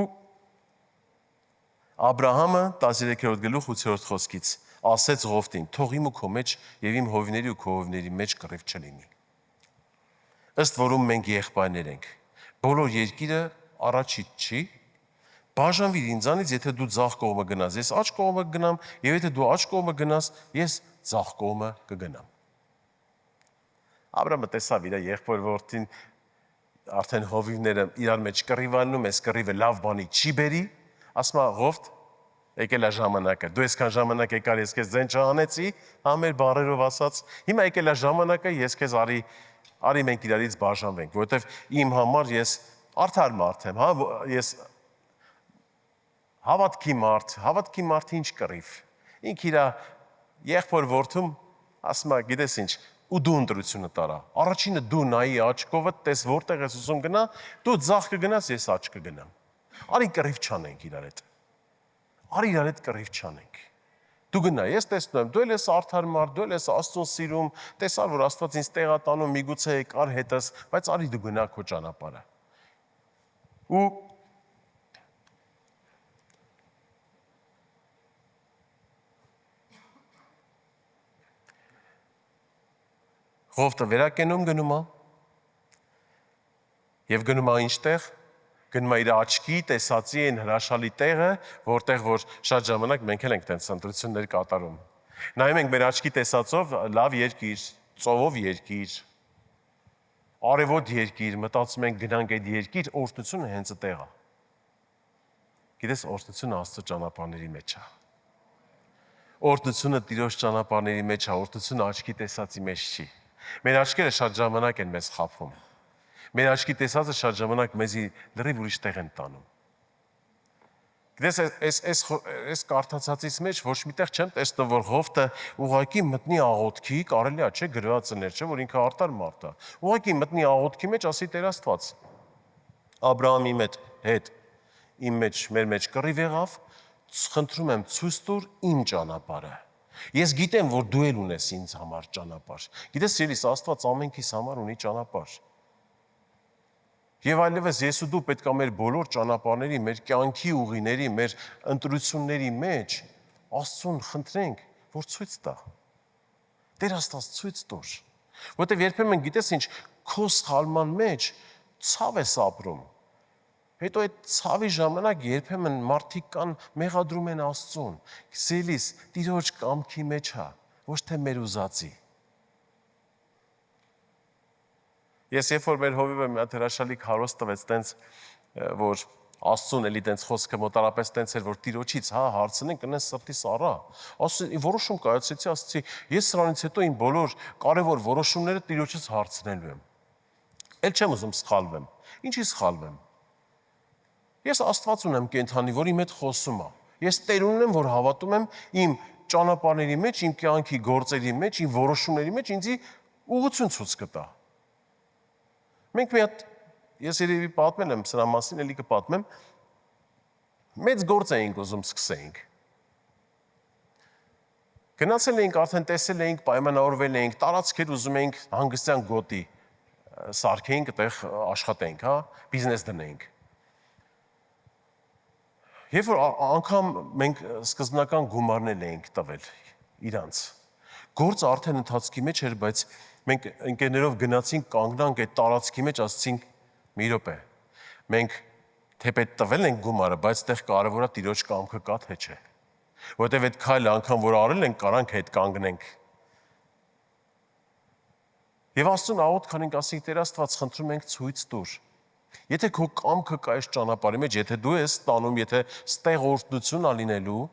Աբրահամը 13-րդ գլուխ 8-րդ խոսքից ասեց Ղովտին. թող իմ ու քո մեջ եւ իմ հովիների ու քո հովիների մեջ կռիվ չլինի։ Ըստ որում մենք եղբայրներ ենք։ Բոլոր երկիրը առաջիդ չի։ Բաժանվիր ինձանից, եթե դու ձախ կողմը գնաս, ես աջ կողմը կգնամ, եւ եթե դու աջ կողմը գնաս, ես ձախ կողմը կգնամ։ Աբրահամը տեսավ իր եղբոր որդին, արդեն հովիվները իրար մեջ կռիվանում, այս կռիվը լավ բանի չի բերի, ասում է Ղովտ, եկել է ժամանակը, դու այսքան ժամանակ եկար, ես քեզ ձեն չանեցի, համեր բառերով ասած, հիմա եկել է ժամանակը, ես քեզ արի մենք իրարից բաժանվենք, որովհետև իմ համար ես արդար մարդ եմ, հա, ես հավատքի մարդ ինչ կռիվ։ Ինք իր եղբոր որդում ասում է, գիտես ինչ, ու դու ընտրությունը տարա։ Առաջինը դու նայի աջ կողմը, տես որտեղ ես ուզում գնա, դու ձախ կգնաս, ես աջ կգնամ։ Արի կռիվ չանենք իրար հետ։ Արի իրար հետ կռիվ չանենք։ Դու գնա, ես տեսնում եմ, դու ես արդար մարդ, դու ես Աստծուն սիրում, տեսար, որ Աստված ինձ տեղ է տանում, միգուցե եկար հետս, բայց արի դու գնա քո ճանապարհը։ Ու Ղովտը վերակենում գնում է եւ գնում է ինչտեղ, գնում է իր աչքի տեսածի այն հրաշալի տեղը, որտեղ որ շատ ժամանակ մենք էլ ենք տենց ընտրություններ կատարում։ Նայում ենք մեր աչքի տեսածով լավ երկիր, ծովով երկիր, արևոտ երկիր, մտածում ենք գնանք այդ երկիր, օրհնությունը հենց այդտեղ է։ Գիտես, օրհնությունը Աստծո ճանապարհների մեջ է։ Օրհնությունը Տիրոջ ճանապարհների մեջ է, օրհնությունը աչքի տեսածի մեջ չի։ Մեր աչքերը շատ ժամանակ են մեզ խաբում։ Մեր աչքի տեսածը շատ ժամանակ մեզի լրիվ ուրիշ տեղ են տանում։ Գիտես, այս կարդացածից մեջ ոչ միտեղ չեմ տեսնում, որ Հովտը ուղղակի մտնի աղոթքի, կարելի է, չէ, գրված ներ, չէ, որ ինքը արդար մարդ է։ Ուղղակի մտնի աղոթքի մեջ, ասի Տեր Աստված, Աբրահամի հետ իմ մեջ, մեր մեջ կռիվ եղավ, խնդրում եմ ցույց տուր իմ ճանապարհը։ Ես գիտեմ, որ դու էլ ունես ինձ համար ճանապարհ։ Գիտես, սիրելիս, Աստված ամենքիս համար ունի ճանապարհ։ Եվ այլևս ես ու դու պետք է մեր բոլոր ճանապարհների, մեր կյանքի ուղիների, մեր ընտրությունների մեջ Աստծուն խնդրենք, որ ցույց տա։ Տեր Աստված ցույց տուր։ Որտեվ երբեմն գիտես ինչ, քո սխալման մեջ ցավ ես ապրում։ Հետո այդ ցավի ժամանակ երբեմն մարդիկ կան մեղադրում են Աստծուն։ Սիրելիս, Տիրոջ կամքի մեջ է, ոչ թե մեր ուզածի։ Ես երբ որ մեր հովիվը մի հատ հրաշալի քարոզ տվեց, տենց որ Աստծուն էլի տենց խոսքը մոտարապես տենց էր, որ Տիրոջից, հա, հարցնենք, կնես սրտիս առա։ Ասեցի, որոշում կայացեցի, ասեցի, ես սրանից հետո իմ բոլոր կարևոր որոշումները Տիրոջից հարցնելու եմ։ Էլ չեմ ուզում սխալվեմ։ Ինչի սխալվեմ։ Ես Աստված ունեմ կենթանի, որ իմ հետ խոսում է։ Ես Տեր ունեմ, որ հավատում եմ իմ ճանապարհների մեջ, իմ կյանքի գործերի մեջ, իմ որոշումների մեջ ինձի ուղղություն ցույց կտա։ Մենք մի հատ, ես երևի պատմել եմ սրա մասին, էլի կպատմեմ, մեծ գործ էինք ուզում սկսեինք։ Գնացել էինք, արդեն տեսել էինք, պայմանավորվել էինք, տարածքեր ուզում էինք հանգստյան գոտի սարքեինք, այդտեղ աշխատենք, հա, բիզնես դնեինք։ Երբ որ անգամ մենք սկզբնական գումարներ էինք տվել իրանց, գործը արդեն ընթացքի մեջ էր, բայց մենք ընկերներով գնացինք, կանգնանք այդ տարածքի մեջ, ասացինք՝ մի րոպե, մենք թեպետ տվել ենք գումարը, բայց այդտեղ կարևոր է Տիրոջ կամքը կա թե չէ։ Որտեվ այդ քայլը անգամ որ արել ենք, կարանք հետ կանգնենք։ Եվ Աստծուն աղոթք անենք, ասենք Տեր Աստված, խնդրում ենք ցույց տուր։ Եթե քո կամքը կա այս ճանապարհի մեջ, եթե դու ես ստանում, եթե ստեղ օրհնություն ալինելու,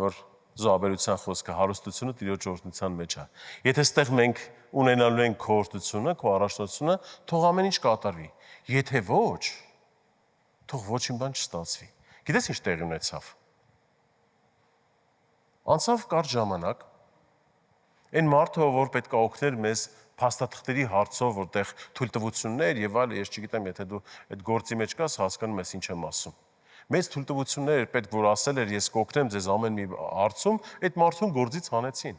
որ զոհաբերության խոսքը հարստությունը Տիրոջ օրհնության մեջ է։ Եթե ստեղ մենք ունենալու ենք քո օրհնությունը, քո առաջնությունը, թող ամեն ինչ կատարվի։ Եթե ոչ, թող ոչինչ բան չստացվի։ Գիտես ինչ տեղի ունեցավ։ Անցավ կարճ ժամանակ, այն մարդը, որ պետք է օգներ մեզ փաստաթղթերի հարցով, որտեղ թույլտվություններ եւ այլ, ես չգիտեմ, եթե դու այդ գործի մեջ կաս, հասկանում ես ինչ եմ ասում։ Մեծ թույլտվություններ էր պետք, որ ասել էր, ես կօգնեմ ձեզ ամեն մի հարցում, այդ մարդուն գործից հանեցին։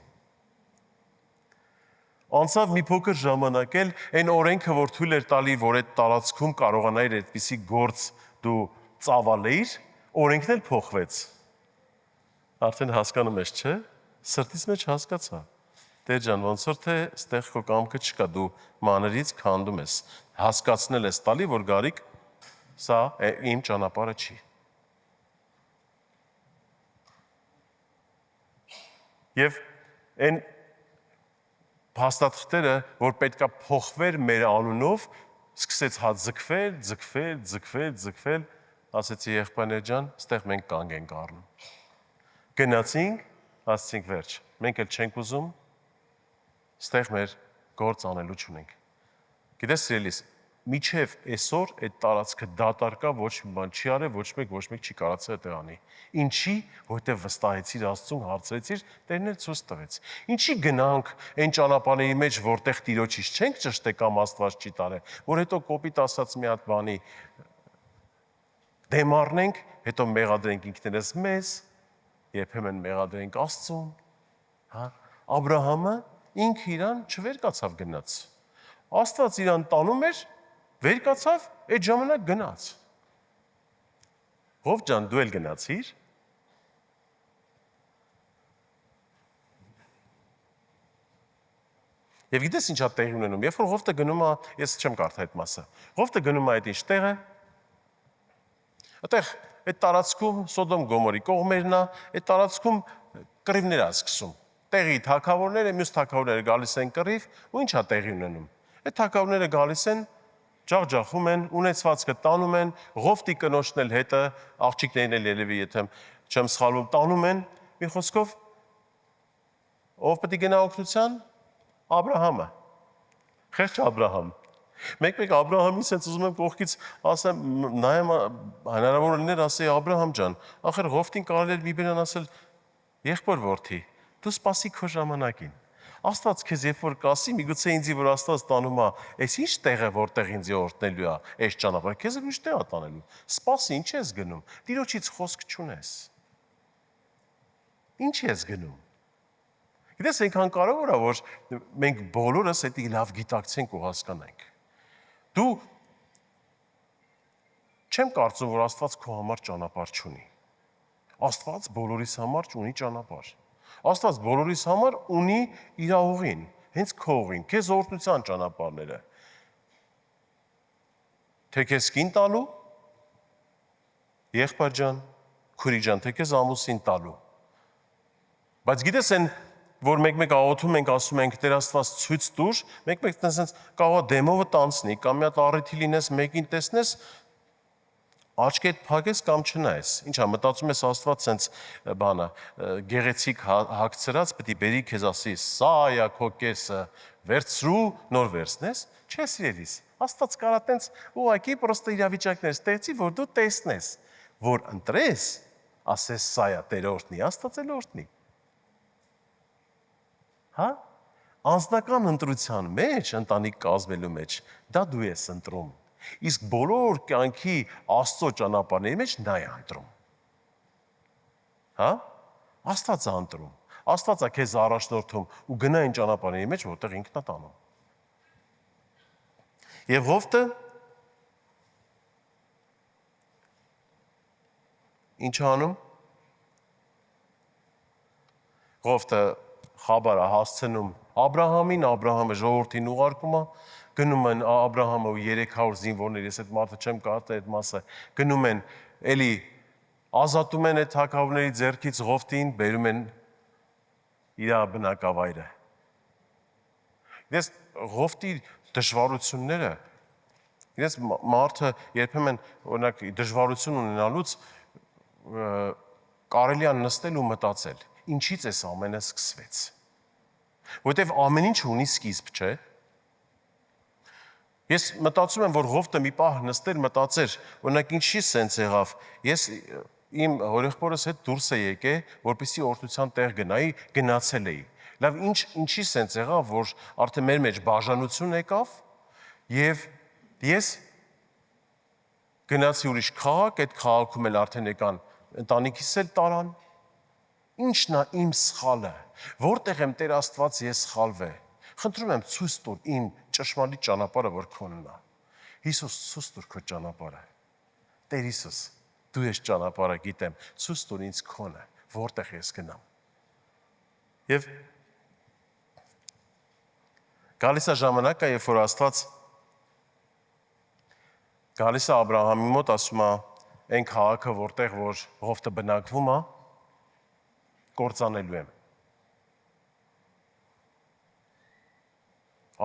Անցավ մի փոքր ժամանակ էլ այն օրենքը, որ թույլ էր տալի, որ այդ տարածքում կարողանայիր այդպիսի գործ դու ծավալեիր, օրենքն էլ փոխվեց։ Արդեն հասկանում ես, չէ՞։ Սրտից մեջ հասկացա։ Տեր ջան, ոնց որ թե ստեղ քո կամքը չկա, դու մանրից քանդում ես, հասկացնել ես տալի, որ գարիկ սա իմ ճանապարհը չի։ Եվ այն փաստաթղթերը, որ պետքա փոխվեր մեր անունով, սկսեց հա ձգվել, ասեցի եղբայրներ ջան, ստեղ մենք կանգ ենք առնում։ Գնացինք, ասացինք վերջ, մենք էլ չենք ուզում, ստեղ մեր գործ անելու չունենք։ Գիտես սիրելիս, միջև այսօր այդ տարածքը դատարկա, ոչ մի բան չի արել, ոչ մեկ չի կարացել այդ անի։ Ինչի, որտեղ վստահեցիր Աստծուն, հարցրեցիր, Տերն էլ ցույց տվեց։ Ինչի գնանք այն ճանապարհների մեջ, որտեղ Տիրոջից չենք ճշտե կամ Աստված չի տարել, որ հետո կոպիտ ասած մի հատ բանի դեմ առնենք, հետո մեղադրենք ինքներս մեզ, երբեմն մեղադրենք Աստծուն, հա։ Աբրահամը ինքը իրան չվեր կացավ գնաց։ Աստված իրան տանում էր, վեր կացավ, այդ ժամանակ գնաց։ Հով ջան, դու էլ գնացիր։ Եվ գիտես ինչա տեղի ունենում։ Երբ որ Ղովտը գնում է, ես չեմ կարդա այդ մասը։ Ղովտը գնում է այդ ինչ տեղը։ Այդտեղ այդ տարածքում Սոդոմ Գոմորի կողմերն է, այդ տարածքում կռիվներ է սկսում։ Տեղի թագավորները, մյուս թագավորները գալիս են կռիվ, ու ինչա տեղի ունենում։ Այդ թագավորները գալիս են, ջախջախում են, ունեցվածքը տանում են, Ղովտի կնոջն էլ հետը, աղջիկներն էլ երևի եթե չեմ սխալվում, տանում են, մի խոսքով ով պետք է գնա օգնության։ Աբրահամը, խեղճ Աբրահամ։ Մեկ Աբրահամին sense ուզում եմ կողքից ասեմ, նայեմ հնարավոր լիներ ասեի Աբրահամ ջան, ախր Ղովտին կարելի էր մի բերան ասել եղբոր որդի, դու սպասի քո ժամանակին։ Աստված քեզ երբ որ կասի, միգուցե ինձի որ Աստված տանում է, այս ինչ տեղ է որտեղ ինձ օրտնելու է, այս ճանապարհը, քեզ ուրիշ տեղ է տանելու։ Սպասի, ինչ ես գնում։ Տիրոջից խոսք չունես։ Ինչ ես գնում։ Գիտես, այնքան կարևոր է, որ մենք բոլորս դա լավ գիտակցենք ու հասկանանք։ Դու չեմ կարծում, որ Աստված քո համար ճանապարհ չունի։ Աստված բոլորիս համար ունի ճանապարհ։ Աստված բոլորիս համար ունի իր ուղին, հենց քո ուղին, քեզ օրհնության ճանապարհները։ Թե քեզ կին տալու, եղբայր ջան, քուրի ջան, թե քեզ ամուսին տալու։ Բայց գիտես այն որ մեկ աղոթում ենք, ասում ենք Տեր Աստված ցույց տուր, մեկ տես կարող է դեմովը տանցնի, կամ մի հատ առիթի լինես, մեկին տեսնես, աչքեդ փակես կամ չնայես։ Ինչա, մտածում ես Աստված սենց բանը, գեղեցիկ հագցրած, պետք է բերի քեզ ասի, սա է քո կեսը, վերցրու, նոր վերցնես, չէ սիրելիս։ Աստված կարա տենց ուղղակի պրոստը իրավիճակներ ստեղծի, որ դու տեսնես, որ ընտրես, ասես սա է Տեր օրհնի, Աստված էլ օրհնի։ Հա? Անձնական ընտրության մեջ, ընտանիք կազմելու մեջ, դա դու ես ընտրում։ Իսկ բոլոր կյանքի Աստծո ճանապարհների մեջ նա է ընտրում։ Հա? Աստված է ընտրում։ Աստված է քեզ առաջնորդում ու գնա այն ճանապարհների մեջ, որտեղ ինքն է տանում։ Եվ Ղովտը ինչ անում։ Ղովտը խաբար է հասցնում Աբրահամին, Աբրահամը ժողովրդին ուղարկում է, գնում են Աբրահամը ու 300 զինվորներ, ես այդ մարդը չեմ կարդա այդ մասը, գնում են, էլի ազատում են այդ թագավորների ձեռքից Ղովտին, բերում են իր բնակավայրը։ Ես Ղովտի դժվարությունները, ես մարդը երբեմն օրինակ դժվարություն ունենալուց կարելի է նստել ու մտածել, ինչից էս ամենը սկսվեց։ Որտեվ ամեն ինչ ունի սկիզբ, չէ՞։ Ես մտածում եմ, որ Ղովտը մի պահ նստեր մտածեր, օրինակ ինչի սենց եղավ։ Ես իմ հորեղբորս հետ դուրս է եկե, որպեսզի օրհնության տեղ գնայի, գնացել էի։ Լավ, ինչի սենց եղավ, որ արդեն մեր մեջ բաժանություն եկավ, եւ ես գնացի ուրիշ քաղաք, այդ քաղաքում էլ արդեն եկան ընտանիքիս էլ տարան։ Ինչն է իմ սխալը, որտեղ եմ Տեր Աստված ես սխալվե։ Խնդրում եմ ցույց տուր իմ ճշմարիտ ճանապարհը, որ քոնն է։ Հիսուս, ցույց տուր քո ճանապարհը։ Տեր Հիսուս, դու ես ճանապարհը գիտեմ, ցույց տուր ինձ քոնը, որտեղ ես գնամ։ Եվ գալիս է ժամանակը, երբ որ Աստված գալիս է Աբրահամի մոտ, ասում է, այն քաղաքը, որտեղ որ Ղովտը բնակվում է, կործանելու եմ։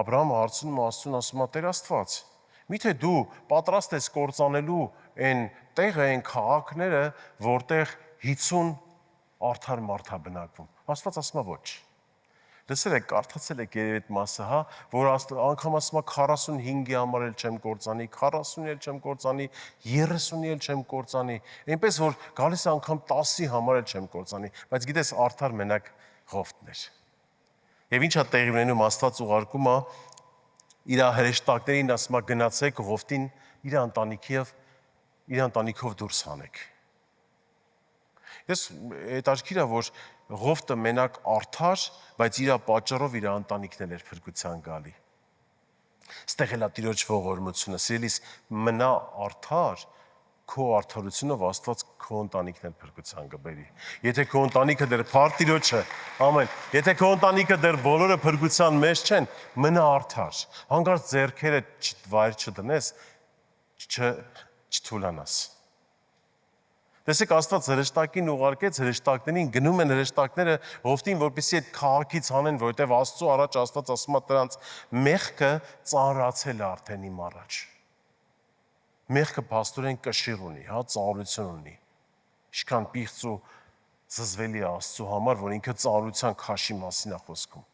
Աբրահամը հարցնում է Աստծուն, ասում է Տեր Աստված, միթե դու պատրաստ ես կործանելու այն տեղը, այն քաղաքները, որտեղ 50 արդար մարդ է բնակվում։ Աստված ասում է ոչ։ Լսել եք, կարդացել եք երևի այդ մասը, հա, որ անգամ ասում է 45-ի համար էլ չեմ կործանի, 40-ի էլ չեմ կործանի, 30-ի էլ չեմ կործանի, այնպես որ գալիս է անգամ 10-ի համար էլ չեմ կործանի, բայց գիտես արդար մենակ Ղովտն էր։ Եվ ինչա տեղի ունենում, Աստված ուղարկում է իր հրեշտակներին, ասում է գնացեք Ղովտին իր ընտանիքով դուրս հանեք։ Ես հետաքրքիր է, որ Ղովտը մենակ արդար, բայց իր պատճառով իր ընտանիքն էր փրկության գալի։ Ստեղ էլ է Տիրոջ ողորմությունը, սիրելիս, մնա արդար, քո արդարությունով Աստված քո ընտանիքն էլ փրկության կբերի։ Եթե քո ընտանիքը դեռ փարտիրոջը, ամեն, եթե քո ընտանիքը դեռ բոլորը փրկության մեջ չեն, մնա արդար։ Հանկարծ ձեռքերը վայր չդնես, չթուլանաս։ Տեսեք, Աստված հրեշտակին ուղարկեց, հրեշտակներին գնում են հրեշտակները Հովտին, որպեսզի այդ քաղաքից հանեն, որովհետև Աստծո առաջ Աստված ասում է դրանց մեղքը ծանրացել է արդեն իմ առաջ։ Մեղքը փաստորեն կշիռ ունի, հա, ծանրություն ունի։ Ինչքան պիղծ ու զզվելի է Աստծո համար, որ ինքը ծանրության քաշի մասին է խոսքում։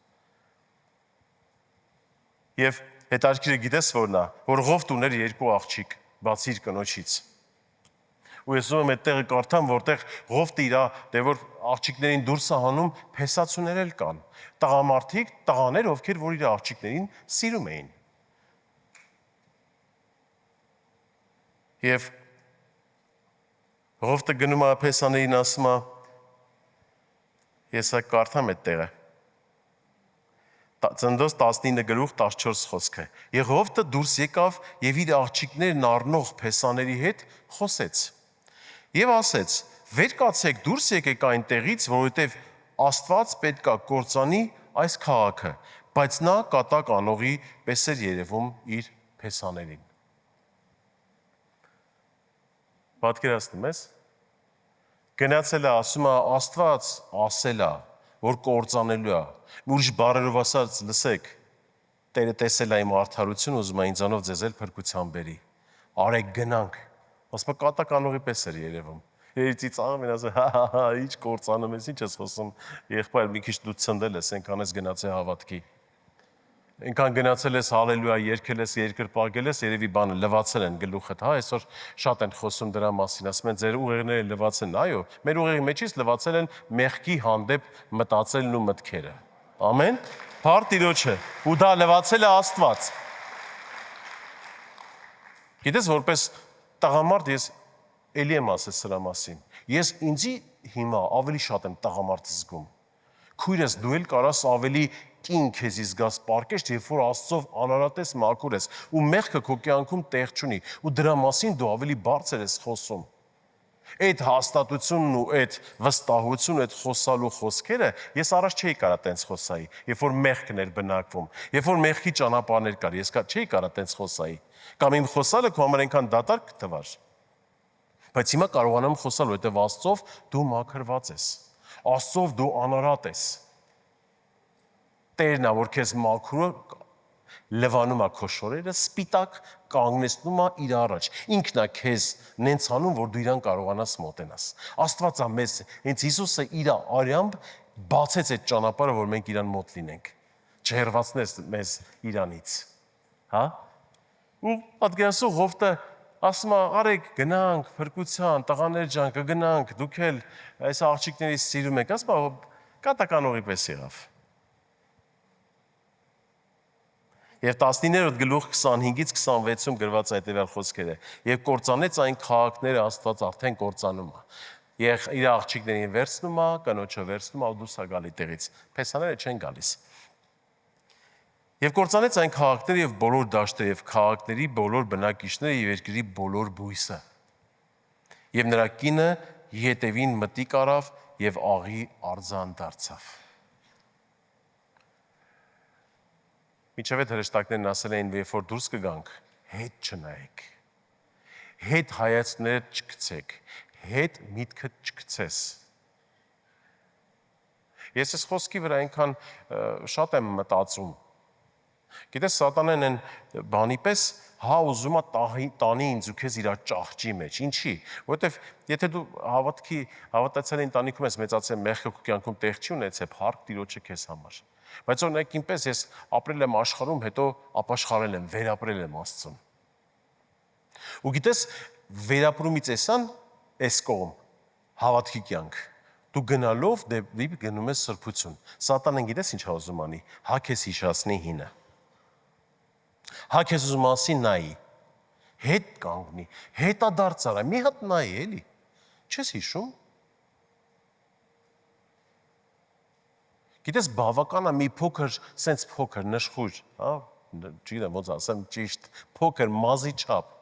Եվ հետաքրքիրը գիտես որն է, որ Հովտ ուներ երկու աղջիկ, բացի իր կնոջից։ Ու ես ուզում եմ այդտեղը կարդամ, որտեղ Հովտը իր դե որ աղջիկներին դուրս է հանում, փեսացուներ էլ կան։ Տղամարդիկ, տղաներ, ովքեր որ իր աղջիկներին սիրում էին։ Եվ Հովտը գնում է փեսաներին ասում է, ես կարդամ այդտեղը։ Ծննդոց 19:14 խոսքը։ Եվ Հովտը դուրս եկավ եւ իր աղջիկներն առնող փեսաների հետ խոսեց։ Եվ ասեց. «Վեր կացեք, դուրս եկեք այնտեղից, որովհետև Աստված պետքա կործանի այս քաղաքը», բայց նա կատակ անողի պես էր երևում իր փեսաներին։ Պատկերացնում ես։ Գնացել է, ասում է, Աստված ասել է, որ կործանելու է։ Ուրիշ բառերով ասած, լսեք, Տերը տեսել է իմ արդարությունը, ուզում է ինձանով ձեզ էլ փրկության բերի։ Արեք գնանք։ Ասում է կատակ անողի պես էր երևում։ Երից ծաղում են ասում, հա, ինչ կործանում ես, ինչ ես խոսում, եղբայր մի քիչ դու ցնդել ես, այնքան ես գնացել հավատքի։ Այնքան գնացել ես հալելույա, երգել ես, երկրպագել ես, երևի բանը լվացել են գլուխդ, հա, այսօր շատ են խոսում դրա մասին, ասում են ձեր ուղեղները լվացել են, այո, մեր ուղեղի մեջից լվացել են մեղքի հանդեպ մտածելն ու մտքերը։ Ամեն։ Փառք Տիրոջը, ու դա լվացել է Աստված։ Գիտես, որպես տղամարդ ես էլի եմ ասել սրա մասին։ Ես ինձի հիմա ավելի շատ եմ տղամարդ զգում։ Քույրս դու էլ կարաս ավելի կին քեզի զգաս պարկեշտ, երբ որ Աստծով անարատես մաքուր ես, ու մեղքը քո կյանքում տեղ չունի, ու դրա մասին դու ավելի բարձր ես խոսում։ Այդ հաստատությունն ու այդ վստահությունը, այդ խոսալու խոսքերը ես առաջ չէի կարա տենց խոսայի, երբ որ մեղքն էր բնակվում, երբ որ մեղքի ճանապարհներ կար, ես չէի կարա տենց խոսայի, կամ իմ խոսալը քո համար այնքան դատարկ թվար։ Բայց հիմա կարողանամ խոսալ, որովհետև Աստծով դու մաքրված ես, Աստծով դու անարատ ես։ Տերն է, որ քեզ մաքուր լվանում է քո շորերը, սպիտակ կանգնեցնում է իր առաջ։ Ինքն է քեզ նենց անում, որ դու իրան կարողանաս մոտենաս։ Աստված է մեզ, հենց Հիսուսը իր արյամբ բացեց այդ ճանապարհը, որ մենք իրան մոտ լինենք։ Չհեռացնես մեզ իրանից։ Հա? Ու պատկերացու Հովտը ասում է, արեք գնանք փրկության, տղաներ ջան, կգնանք, դուք էլ այս աղջիկներից սիրում եք, ասում է կատականողի պես եղավ։ Եվ 19-րդ գլուխ 25-ից 26-ում գրված այդտեղյալ խոսքերը։ Եվ կործանեց այն քաղաքները Աստված արդեն կործանում է։ Եվ իր աղջիկներին վերցնում է, կնոջը վերցնում է ու դուրս է գալի տեղից։ Փեսաները չեն գալիս։ Եվ կործանեց այն քաղաքները եւ բոլոր դաշտերը եւ քաղաքների բոլոր բնակիչները եւ երկրի բոլոր բույսը։ Եվ նրա կինը յետևին մտիկ արավ եւ աղի արձան դարձավ։ Միջև այդ հրեշտակներն ասել էին, երբ որ դուրս կգանք, հետ չնայեք, հետ հայացքներդ չգցեք, հետ միտքդ չգցես։ Ես այս խոսքի վրա այնքան շատ եմ մտածում։ Գիտես, սատանեն են բանի պես, հա ուզում է տանի ինձ ու քեզ իր ճահճի մեջ։ Ինչի՞։ Որովհետև եթե դու հավատացյալ ընտանիքում ես մեծացել, մեղքը քո կյանքում տեղ չի ունեցել, փառք Տիրոջը քեզ համար։ Բայց օրինակ ինպես ես ապրել եմ աշխարհում, հետո ապաշխարել եմ, վերապրել եմ Աստծուն։ Ու գիտես, վերապրումից էսան էս կողմ հավատքի կյանք։ Դու գնալով դեպի գնում ես սրբություն։ Սատանեն գիտես ինչ ուզում անի։ Հա քեզ հիշացնի հինը։ Հա քեզ ուզում ասի նայի։ Հետ կանգնի, հետադարձ արա, մի հատ նայի էլի։ Չես հիշում։ Գիտես, բավական է մի փոքր, սենց փոքր նշխուր, հա, չգիտեմ ոնց ասեմ ճիշտ, փոքր մազի չափ։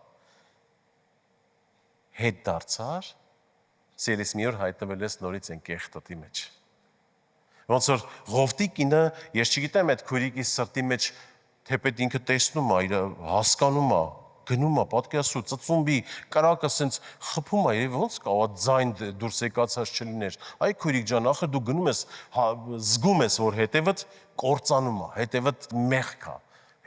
հետ դարձար, սիրելիս մի օր հայտնվել ես նորից այն կեղտոտի մեջ։ Ոնց որ Ղովտի կինը, ես չգիտեմ այդ քույրիկի սրտի մեջ թեպետ ինքը տեսնում է, իր հասկանում է, գնում է, պատկերացրու, ծծումբի կրակը սենց խփում է, եւ ոնց կա ձայն դուրս եկածած չլիներ։ Այ քույրիկ ջան, ախր դու գնում ես, զգում ես, որ հետևդ կործանում է, հետևդ մեղք է,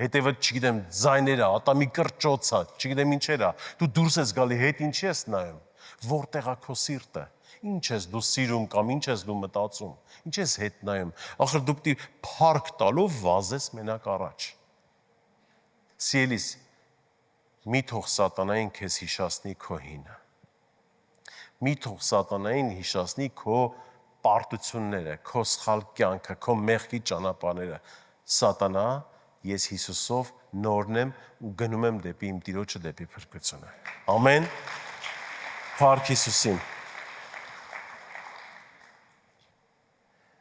հետևդ, չգիտեմ, ձայներ է, ատամի կրճոց է, չգիտեմ ինչեր է։ Դու դուրս ես գալի, հետ ինչ ես նայում, որտեղ է քո սիրտը։ Ինչ ես դու սիրում կամ ինչ ես դու մտածում, ինչ ես հետ նայում, ախր դու պիտի փառք տալով վազես մենակ առաջ։ Սիրելիս, մի թող սատանային քեզ հիշացնի քո հինը։ Մի թող սատանային հիշացնի քո պարտությունները, քո սխալ կյանքը, քո մեղքի ճանապարհները։ Սատանա, ես Հիսուսով նորն եմ ու գնում եմ դեպի իմ Տիրոջը, դեպի փրկությունը։ Ամեն։ Փառք Հիսուսին։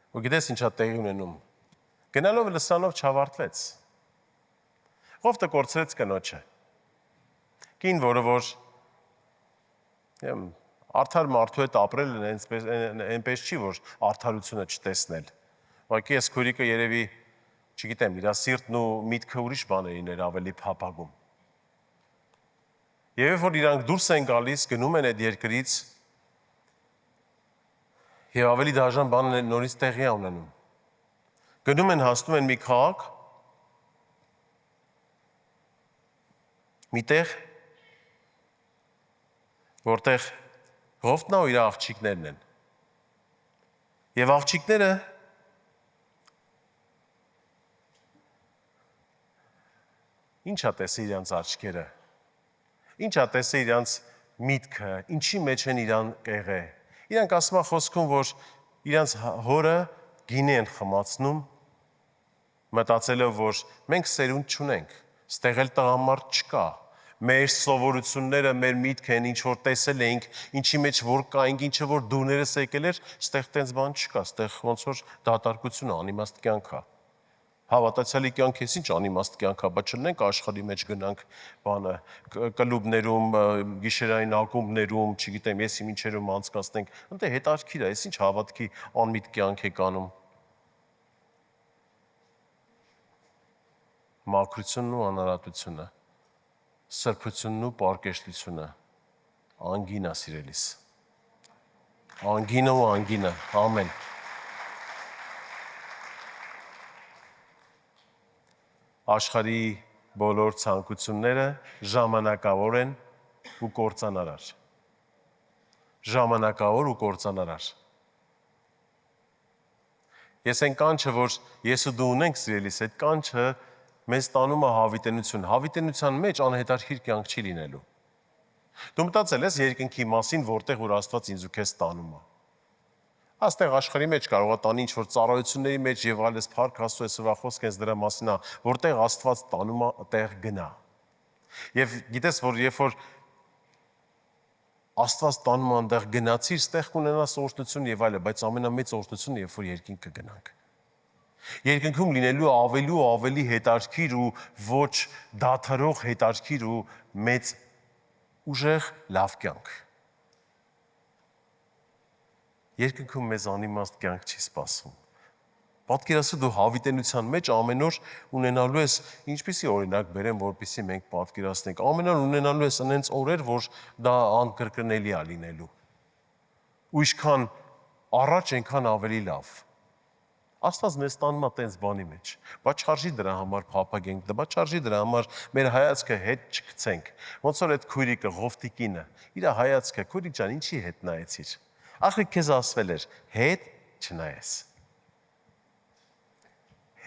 Ու գիտես ինչա տեղի ունենում։ Գնալով լսանով չավարտվեց։ Ղովտը կորցրեց կնոջը։ Կին, որը որ արդար մարդու հետ ապրել այնպես չի, որ արդարությունը չտեսնել։ Ուղղակի այս քույրիկը երևի, չգիտեմ, իր սիրտն ու միտքը ուրիշ բաներին էր ավելի փափագում։ Եվ որ իրանք դուրս են գալիս, գնում են այդ երկրից, եւ ավելի դաժան բանն նորից տեղի է ունենում։ Գնում են, հասնում են մի քաղաք, միտեղ, որտեղ Ղովտն ու իր աղջիկներն են։ Եվ աղջիկները ինչա տեսել իրանց աչքերը, ինչա տեսել իրանց միտքը, ինչի մեջ են իրան կեղե։ Իրանք ասում են խոսքում, որ իրանց հորը գինի են խմացնում, մտածելով, որ մենք սերունդ չունենք, ստեղ էլ տղամարդ չկա, մեր սովորությունները, մեր միտքը են, ինչ որ տեսել էինք, ինչի մեջ որ կայինք, ինչը որ դուներս եկել էր, ստեղ տենց բան չկա, ստեղ ոնց որ դատարկություն է, անիմաստ կյանք է։ Հավատացյալի կյանք էս ինչ անիմաստ կյանք է, բայց չլինենք աշխարհի մեջ գնանք բանը, կլուբներում, գիշերային ակումբներում, չգիտեմ, ես իմ ինչերում անցկացնենք, ընդ հետաքրքիր է, էս ինչ հավատքի անմիտ կյանք եք անում։ Մաքրությունն ու անարատությունը, սրբությունն ու պարկեշտությունը, անգինա սիրելիս, անգինը ու անգինը, ամեն։ Աշխարհի բոլոր ցանկությունները ժամանակավոր են ու կործանարար։ Ժամանակավոր ու կործանարար։ Ես այն կանչը, որ ես ու դու ունենք սիրելիս, այդ կանչը մեզ տանում է հավիտենություն։ Հավիտենության մեջ անհետաքրքիր կյանք չի լինելու։ Դու մտածել ես երկնքի մասին, որտեղ որ Աստված ինձ ու քեզ տանում է։ Աստեղ աշխարհի մեջ կարող է տանի ինչ-որ ծառայությունների մեջ եւ այլս փառք Աստծո այսօրվա խոսքը հենց դրա մասին է, որտեղ Աստված տանում է, այդտեղ գնա։ Եվ գիտես, որ երբ որ Աստված տանում է այնտեղ գնացիր, ստեղ կունենաս օրհնություն եւ այլը, բայց ամենամեծ օրհնությունը երբ որ երկինք կգնանք։ Երկնքում լինելու ավելի ու ավելի հետաքրքիր ու ոչ դադարող հետաքրքիր ու մեծ ուժեղ լավ կյանք։ Երկնքում մեզ անիմաստ կյանք չի սպասում։ Պատկերացրու դու հավիտենության մեջ ամեն օր ունենալու ես, ինչպիսի օրինակ բերեմ, որպեսզի մենք պատկերացնենք, ամեն օր ունենալու ես այնպես օրեր, որ դա անկրկնելի է լինելու։ Ու ինչքան առաջ այնքան ավելի լավ։ Աստված մեզ տանում է տենց բանի մեջ, բայց չարժի դրա համար փափագենք, բայց չարժի դրա համար մեր հայացքը հետ չգցենք։ Ոնց որ այդ քույրիկը Ղովտի կինը, իր հայացքը, քույրիկ ջան, ինչի հետ նայեցիր։ Ախր քեզ ասվել էր, հետ չնայես։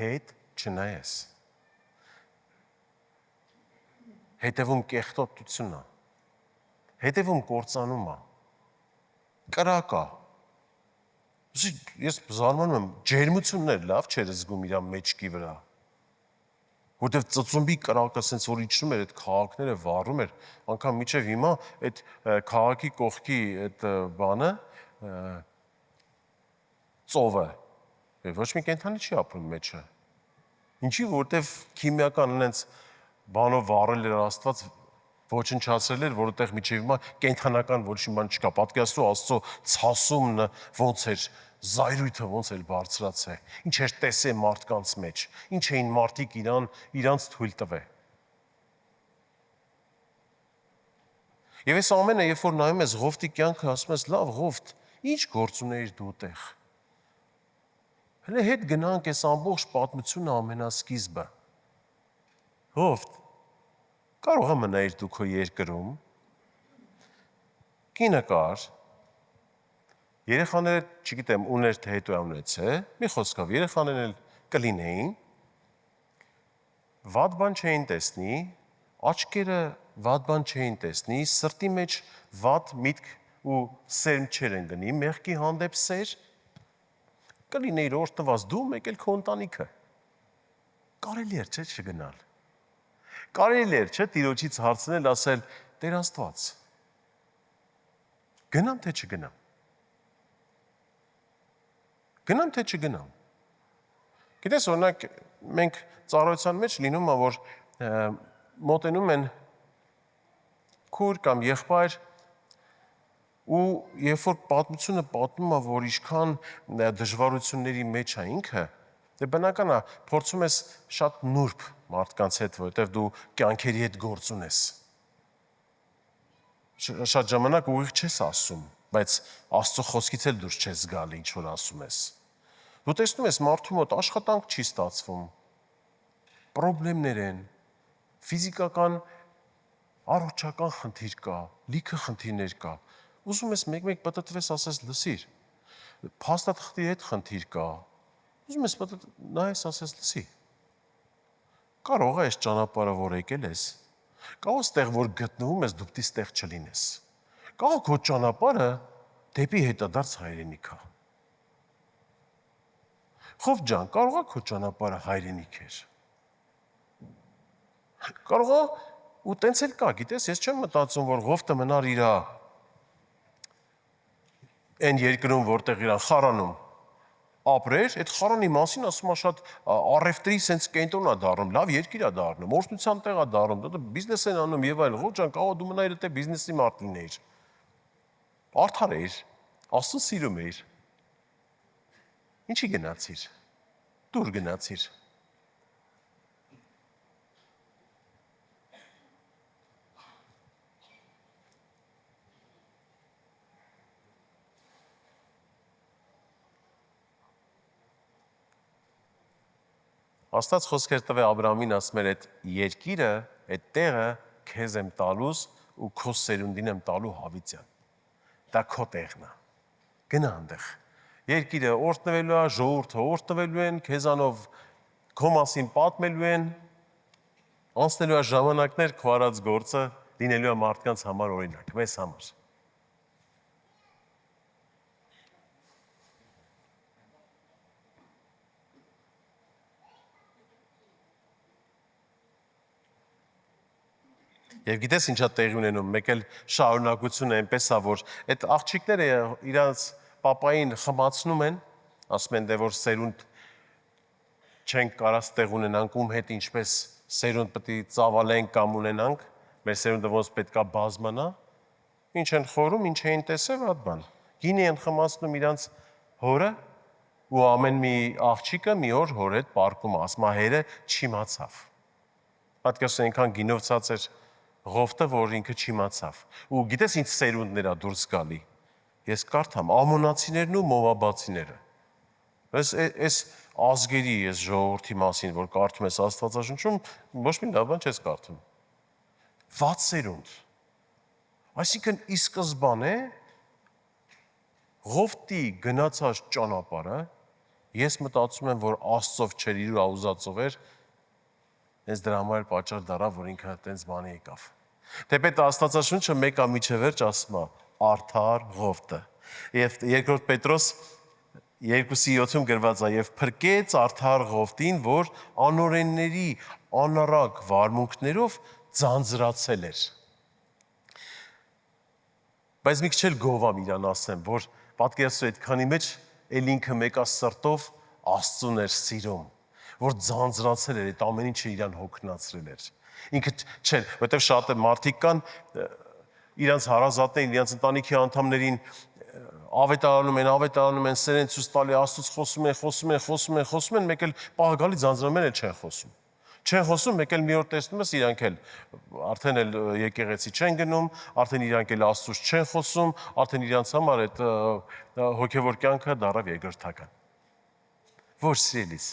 Հետ չնայես։ Հետևում կեղտոտությունն է։ Հետևում կործանում է։ Կրակ է։ Ես զարմանում եմ, ջերմություններ լավ չէր զգում իր մեջքի վրա։ Որտեվ ծծումբի կրակը սենց որ իջնում էր այդ քաղաքները վառում էր, անգամ միջև հիմա այդ քաղաքի կողքի այդ բանը ծովը ոչ մի կենդանի չի ապրում մեջը։ Ինչի, որտեվ քիմիական այնց բանով վառել էր Աստված, ոչնչացրել էր, որովհետև միջև հիմա կենթանական ոչ մի բան չկա։ Պատկերացրու Աստծո ցասումն ոնց էր, զայրույթը ոնց էր բարձրացել։ Ինչ էր տեսել մարդկանց մեջ, ինչ էին մարդիկ իրանց թույլ տվել։ Եվ այս ամենը, երբ որ նայում ես Ղովտի կյանքը, ասում ես՝ լավ Ղովտ, ինչ գործ ունեիր դու տեղ։ Հələ հետ գնանք այս ամբողջ պատմությունը ամենասկիզբը։ Ղովտ, կարող է մնայիր դու քո երկրում, կինը կար, երեխաները, չգիտեմ, ուներ թե հետո է ունեցել, մի խոսքով երեխաներն էլ կլինեին, վատ բան չէին տեսնի, աչքերը վատ բան չէին տեսնի, սրտի մեջ վատ միտք ու սերմ չեն գնի, մեղքի հանդեպ սեր, կլինեիր օրհնված դու, մեկ էլ քո ընտանիքը։ Կարելի էր չէ չգնալ։ Կարելի էր չէ Տիրոջից հարցնել, ասել՝ Տեր Աստված, գնամ թե չգնամ։ Գնամ թե չգնամ։ Գիտես, օրինակ մենք ծառայության մեջ լինում է, որ մոտենում են քուր կամ եղբայր ու երբ որ պատմությունը պատմում է, որ ինչքան դժվարությունների մեջ է ինքը, դե բնական է, փորձում ես շատ նուրբ մարդկանց հետ, որովհետև դու կյանքերի հետ գործ ունես։ Շատ ժամանակ ուղիղ չես ասում, բայց Աստծո խոսքից էլ դուրս չես գալի, ինչ որ ասում ես։ Դու տեսնում ես մարդու մոտ աշխատանք չի ստացվում, պրոբլեմներ են, ֆիզիկական, առողջական խնդիր կա, լիքը խնդիրներ կա։ Ուզում ես մեկ-մեկ պտտվես, ասես լսիր, փաստաթղթի հետ խնդիր կա, ուզում ես նայես, ասես լսի։ Կարող է այս ճանապարհը, որ եկել ես, կարող է տեղ, որ գտնվում ես, դու պիտի ստեղ չլինես։ Կարող քո ճանապարհը դեպի հետադարձ հայրենիք է։ Խով ջան, կարող է քո ճանապարհը հայրենիք էր։ Կարող է ու տենց էլ կա, գիտես, ես չեմ մտածում, որ Ղովտը մնար իր այն երկրում, որտեղ իրան խարանում ապրեր, այդ խարանի մասին ասում է շատ առևտրի sense կենտրոն է դառնում, լավ երկիր է դառնում, օրհնության տեղ է դառնում, դա բիզնես են անում եւ այլ։ Ղով ջան, կարող դու մնայիր այդտեղ բիզնեսի մարդ լինեիր։ Արդար էիր, Աստծուն սիրում էիր։ Ինչի գնացիր։ Դուր գնացիր։ Աստված խոսքեր տվե Աբրահամին, ասում էր, այդ երկիրը, այդ տեղը քեզ եմ տալուս ու քո սերունդին եմ տալու հավիտյան։ Դա քո տեղն է։ Գնա այնտեղ։ Երկիրը օրհնվելու է, ժողովուրդը օրհնվելու են, քեզանով քո մասին պատմելու են, անցնելու է ժամանակներ, քո արած գործը լինելու է մարդկանց համար օրինակ, մեզ համար։ Եվ գիտես ինչա տեղի ունենում, մեկ էլ շարունակությունը այնպես է, որ այդ աղջիկները իրանց պապային խմացնում են, ասում են, դե որ սերունդ չենք կարած տեղ ունենանք, ում հետ ինչպես սերունդ պետք է ծավալենք կամ ունենանք, մեր սերունդը ոնց պետք է բազմանա, ինչ են խորում, ինչ էին տեսել, այդ բան։ Գինի են խմացնում իրանց հորը ու ամեն մի աղջիկը մի օր հոր հետ պարկում, ասում է հերը չիմացավ։ Պատկերացրու այնքան գինով ցած էր Ղովտը, որ ինքը չիմացավ։ Ու գիտես ինչ սերունդներ է դուրս գալի։ Ես կարդամ ամոնացիներն ու մովաբացիները։ Այս ազգերի, այս ժողովրդի մասին, որ կարդում ես Աստվածաշնչում, ոչ մի լավ բան չես կարդում։ Վատ սերունդ։ Այսինքն ի սկզբանե Ղովտի գնացած ճանապարհը, ես մտածում եմ, որ Աստծով չէր, իր ուզածով էր, հենց դրա համար պատճառ դարավ, որ ինքը այդպես բանի եկավ։ Թեպետ Աստվածաշունչը մեկը միջևերջ ասում է արդար Ղովտը։ Եվ երկրորդ Պետրոս 2:7-ում գրված է եւ փրկեց արդար Ղովտին, որ անօրենների անառակ վարմունքներով ձանձրացել էր։ Բայց մի քիչ էլ գովամ իրան ասեմ, որ պատկերացրու այդքանի մեջ էլ ինքը մեկա սրտով Աստծուն էր սիրում, որ ձանձրացել էր, այդ ամեն ինչը իրան հոգնածրել էր։ Ինքը չէ, որտեվ շատ մարդիկ կան իրանց հարազատներին, իրանց ընտանիքի անդամներին ավետարանում են, սեր են ցույց տալի, Աստծուց խոսում են, մեկ էլ պահ գալի ձանձրամեն էլ չեն խոսում։ Չեն խոսում, մեկ էլ մի օր տեսնում ես իրանք էլ արդեն էլ եկեղեցի չեն գնում, արդեն իրանք էլ Աստծուց չեն խոսում, արդեն իրանց համար այդ հոգևոր կյանքը դարավ երկրորդական։ Ոչ սիրելիս։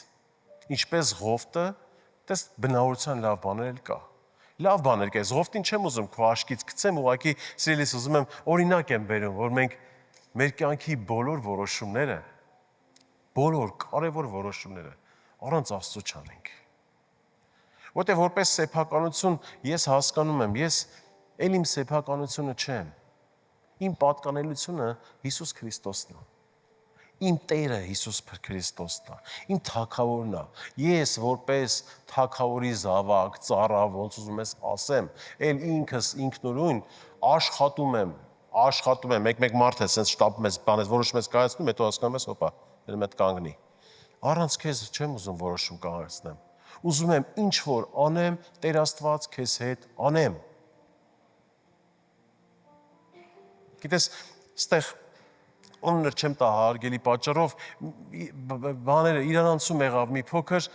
Ինչպես Ղովտը, տես բնավորության լավ բաներ էլ կա։ Լավ բաներ կա, Ղովտին չեմ ուզում քո աշկից գցեմ, ուղղակի սիրելիս ուզում եմ օրինակ եմ բերում, որ մենք մեր կյանքի բոլոր որոշումները, բոլոր կարևոր որոշումները առանց Աստծո չանենք։ Որտեղ որպես սեփականություն ես հասկանում եմ, ես ել իմ սեփականությունը չեմ։ Իմ պատկանելությունը Հիսուս Քրիստոսն է։ Իմ Տերը Հիսուս Քրիստոսն է, իմ Թագավորն է։ Ես որպես Թագավորի զավակ, ծառա, ոնց ուզում ես ասեմ, ել ինքս ինքնուրույն աշխատում եմ, մեկ մարդ է, սենց շտապում ես, բանես, որոշում ես կայացնում, հետո հասկանում ես, հոպա, դեռ մետ կանգնի։ Առանց քեզ չեմ ուզում որոշում կայացնեմ։ Ուզում եմ ինչ որ անեմ, Տեր Աստված քեզ հետ անեմ։ Գիտես, ստեղ Օններ չեմ տա հարգելի պատճառով բաները իրանանցում եղավ մի փոքր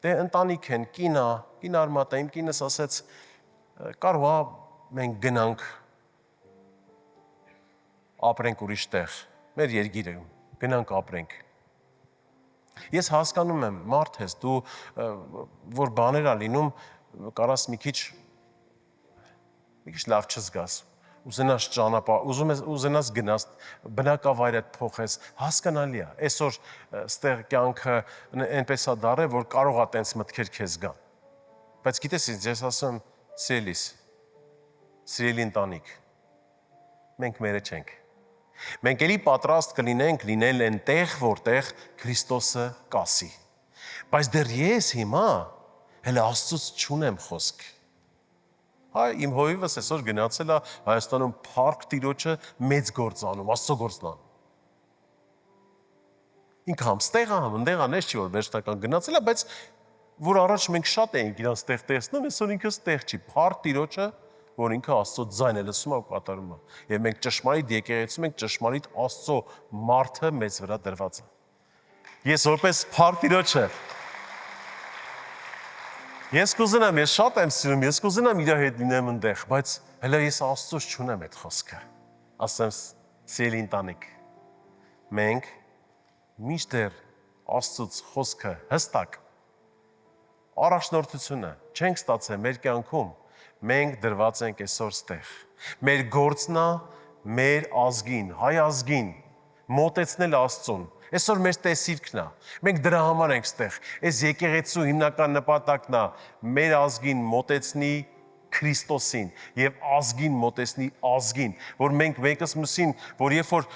դե ընտանիք են, կին արմատ է, իմ կինս ասեց կարող է մենք գնանք ապրենք ուրիշ տեղ, մեր երկիրը գնանք ապրենք։ Ես հասկանում եմ, մարդ ես, դու որ բաներ ա լինում, կարաս մի քիչ լավ չզգաս։ Ուզենաս ճանապարհ, ուզենաս գնաս, բնակավայրդ փոխես, հասկանալի է։ Այսօր ստեղ կյանքը այնպես է դարել, որ կարող է տենց մտքեր քեզ գան։ Բայց գիտես, ես ասում սիրելիս, սիրելի ընտանիք, մենք մերը չենք։ Մենք էլի պատրաստ կլինենք լինել այնտեղ, որտեղ Քրիստոսը կասի։ Բայց դեռ ես հիմա հələ Աստծուց չունեմ խոսք։ Իմ հովիվս այսօր գնացել է Հայաստանում Փառք Տիրոջը մեծ գործ անում, Աստծո գործն անում։ Ինքը համստեղ հանդեղ անես չի որ վերջնական գնացել է, բայց որ առաջ մենք շատ էինք իրանց տեղ տեսնում, այսօր ինքը ստեղ չի, Փառք Տիրոջը, որ ինքը Աստծո ձայնը լսում է ու կատարում է։ Եվ մենք ճշմարիտ եկեղեցում ենք ճշմարիտ Աստծո մարդը մեզ վրա դրված է։ Ես որպես Փառք Տիրոջը Ես կուզենամ, ես շատ եմ սիրում, ես կուզենամ իր հետ լինեմ այնտեղ, բայց հələ ես Աստծուց չունեմ այդ խոսքը։ Ասեմ սիրելի ընտանիք, մենք միշտեր Աստծուց խոսքը հստակ առաջնորդությունը չենք ստացել մեր կյանքում, մենք դրված ենք այսօր ստեղ։ Մեր գործն է մեր ազգին, հայ ազգին մոտեցնել Աստծուն։ Այսօր մեր տեսիլքն է։ Մենք դրա համար ենք ստեղ։ Այս եկեղեցու հիմնական նպատակն է մեր ազգին մոտեցնի Քրիստոսին եւ ազգին մոտեցնի ազգին, որ մենք մեկս մյուսին, որ երբ որ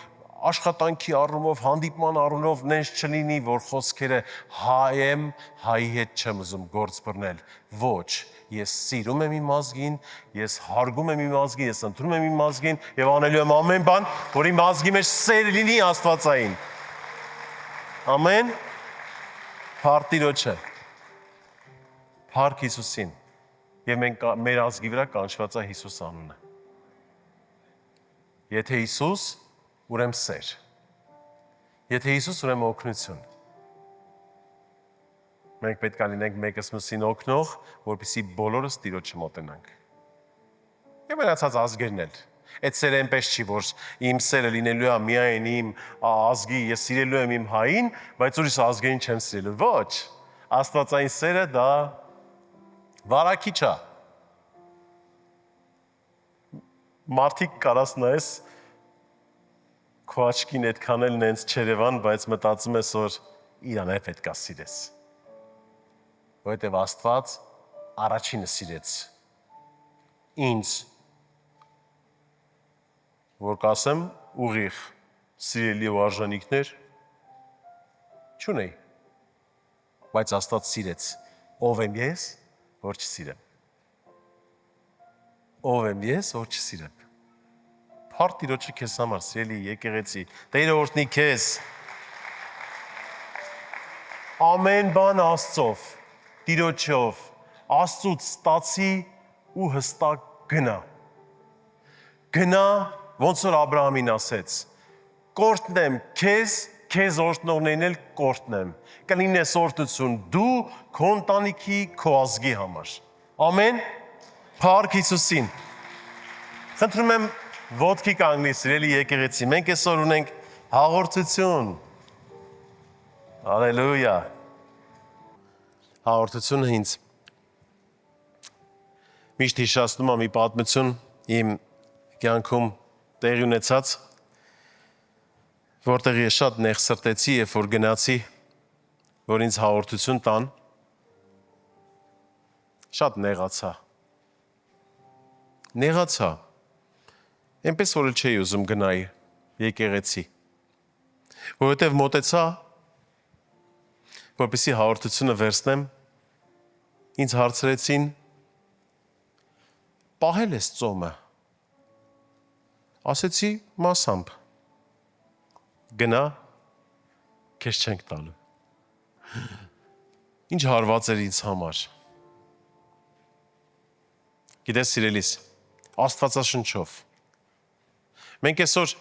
աշխատանքի առումով, հանդիպման առումով նենց չլինի, որ խոսքերը հայ եմ, հայի հետ չեմ ուզում գործ բռնել։ Ոչ, ես սիրում եմ իմ ազգին, ես հարգում եմ իմ ազգին, ես ընդունում եմ իմ ազգին եւ անելու եմ ամեն բան, որ իմ ազգի մեջ սեր լինի Աստվածային։ Ամեն, Փառք Տիրոջը, Փառք Հիսուսին, եւ մենք մեր ազգի վրա կանչված է Հիսուս անունը։ Եթե Հիսուս, ուրեմն սեր։ Եթե Հիսուս, ուրեմն օգնություն։ Մենք պետք է լինենք մեկս մյուսին օգնող, որպեսզի բոլորս Տիրոջը մոտենանք։ Եվ մնացած ազգերն էլ։ Այդ սերը այնպես չի, որ իմ սերը լինելու է միայն իմ ազգի, ես սիրելու եմ իմ հային, բայց ուրիշ ազգերին չեմ սիրելու։ Ոչ, Աստվածային սերը դա վարակիչ է։ Մարդիկ կարաս նայես քո աչքին այդքան էլ նենց չերևան, բայց մտածում ես, որ իրան է պետք է սիրես։ Որովհետև Աստված առաջինը սիրեց ինձ, որ կասեմ ուղիղ սիրելի ու արժանիքներ չունեի, բայց Աստված սիրեց, ով եմ ես, որ չսիրեմ։ Ով եմ ես, որ չսիրեմ։ Փառք Տիրոջը քեզ համար, սիրելի եկեղեցի, Տերը օրհնի քեզ։ Ամեն բան Աստծով, Տիրոջով, Աստծուց ստացի ու հստակ գնա։ Գնա, ոնց որ Աբրահամին ասեց. կորտնեմ քեզ, քեզ օրհնողներն էլ կորտնեմ։ Կլինես օրհնություն դու, քո ընտանիքի, քո ազգի համար։ Ամեն։ Փառք Հիսուսին։ Խնդրում եմ ոտքի կանգնի, սիրելի եկեղեցի։ Մենք այսօր ունենք հաղորդություն։ Հալելույա։ Հաղորդությունը ինձ միշտ հիշեցնում է մի պատմություն իմ կյանքում տեղի ունեցած, որտեղ ես շատ նեղսրտեցի, երբ որ գնացի, որ ինձ հաղորդություն տան, շատ նեղացա։ Նեղացա։ Այնպես որ չէի ուզում գնայի եկեղեցի։ Որովհետև մոտեցա, որպեսզի հաղորդությունը վերցնեմ, ինձ հարցրեցին. պահել ես ծոմը։ Ասեցի մասամբ։ Գնա, քեզ չենք տալու։ Ինչ հարված էր ինձ համար։ Գիտես սիրելիս, Աստվածաշնչով մենք այսօր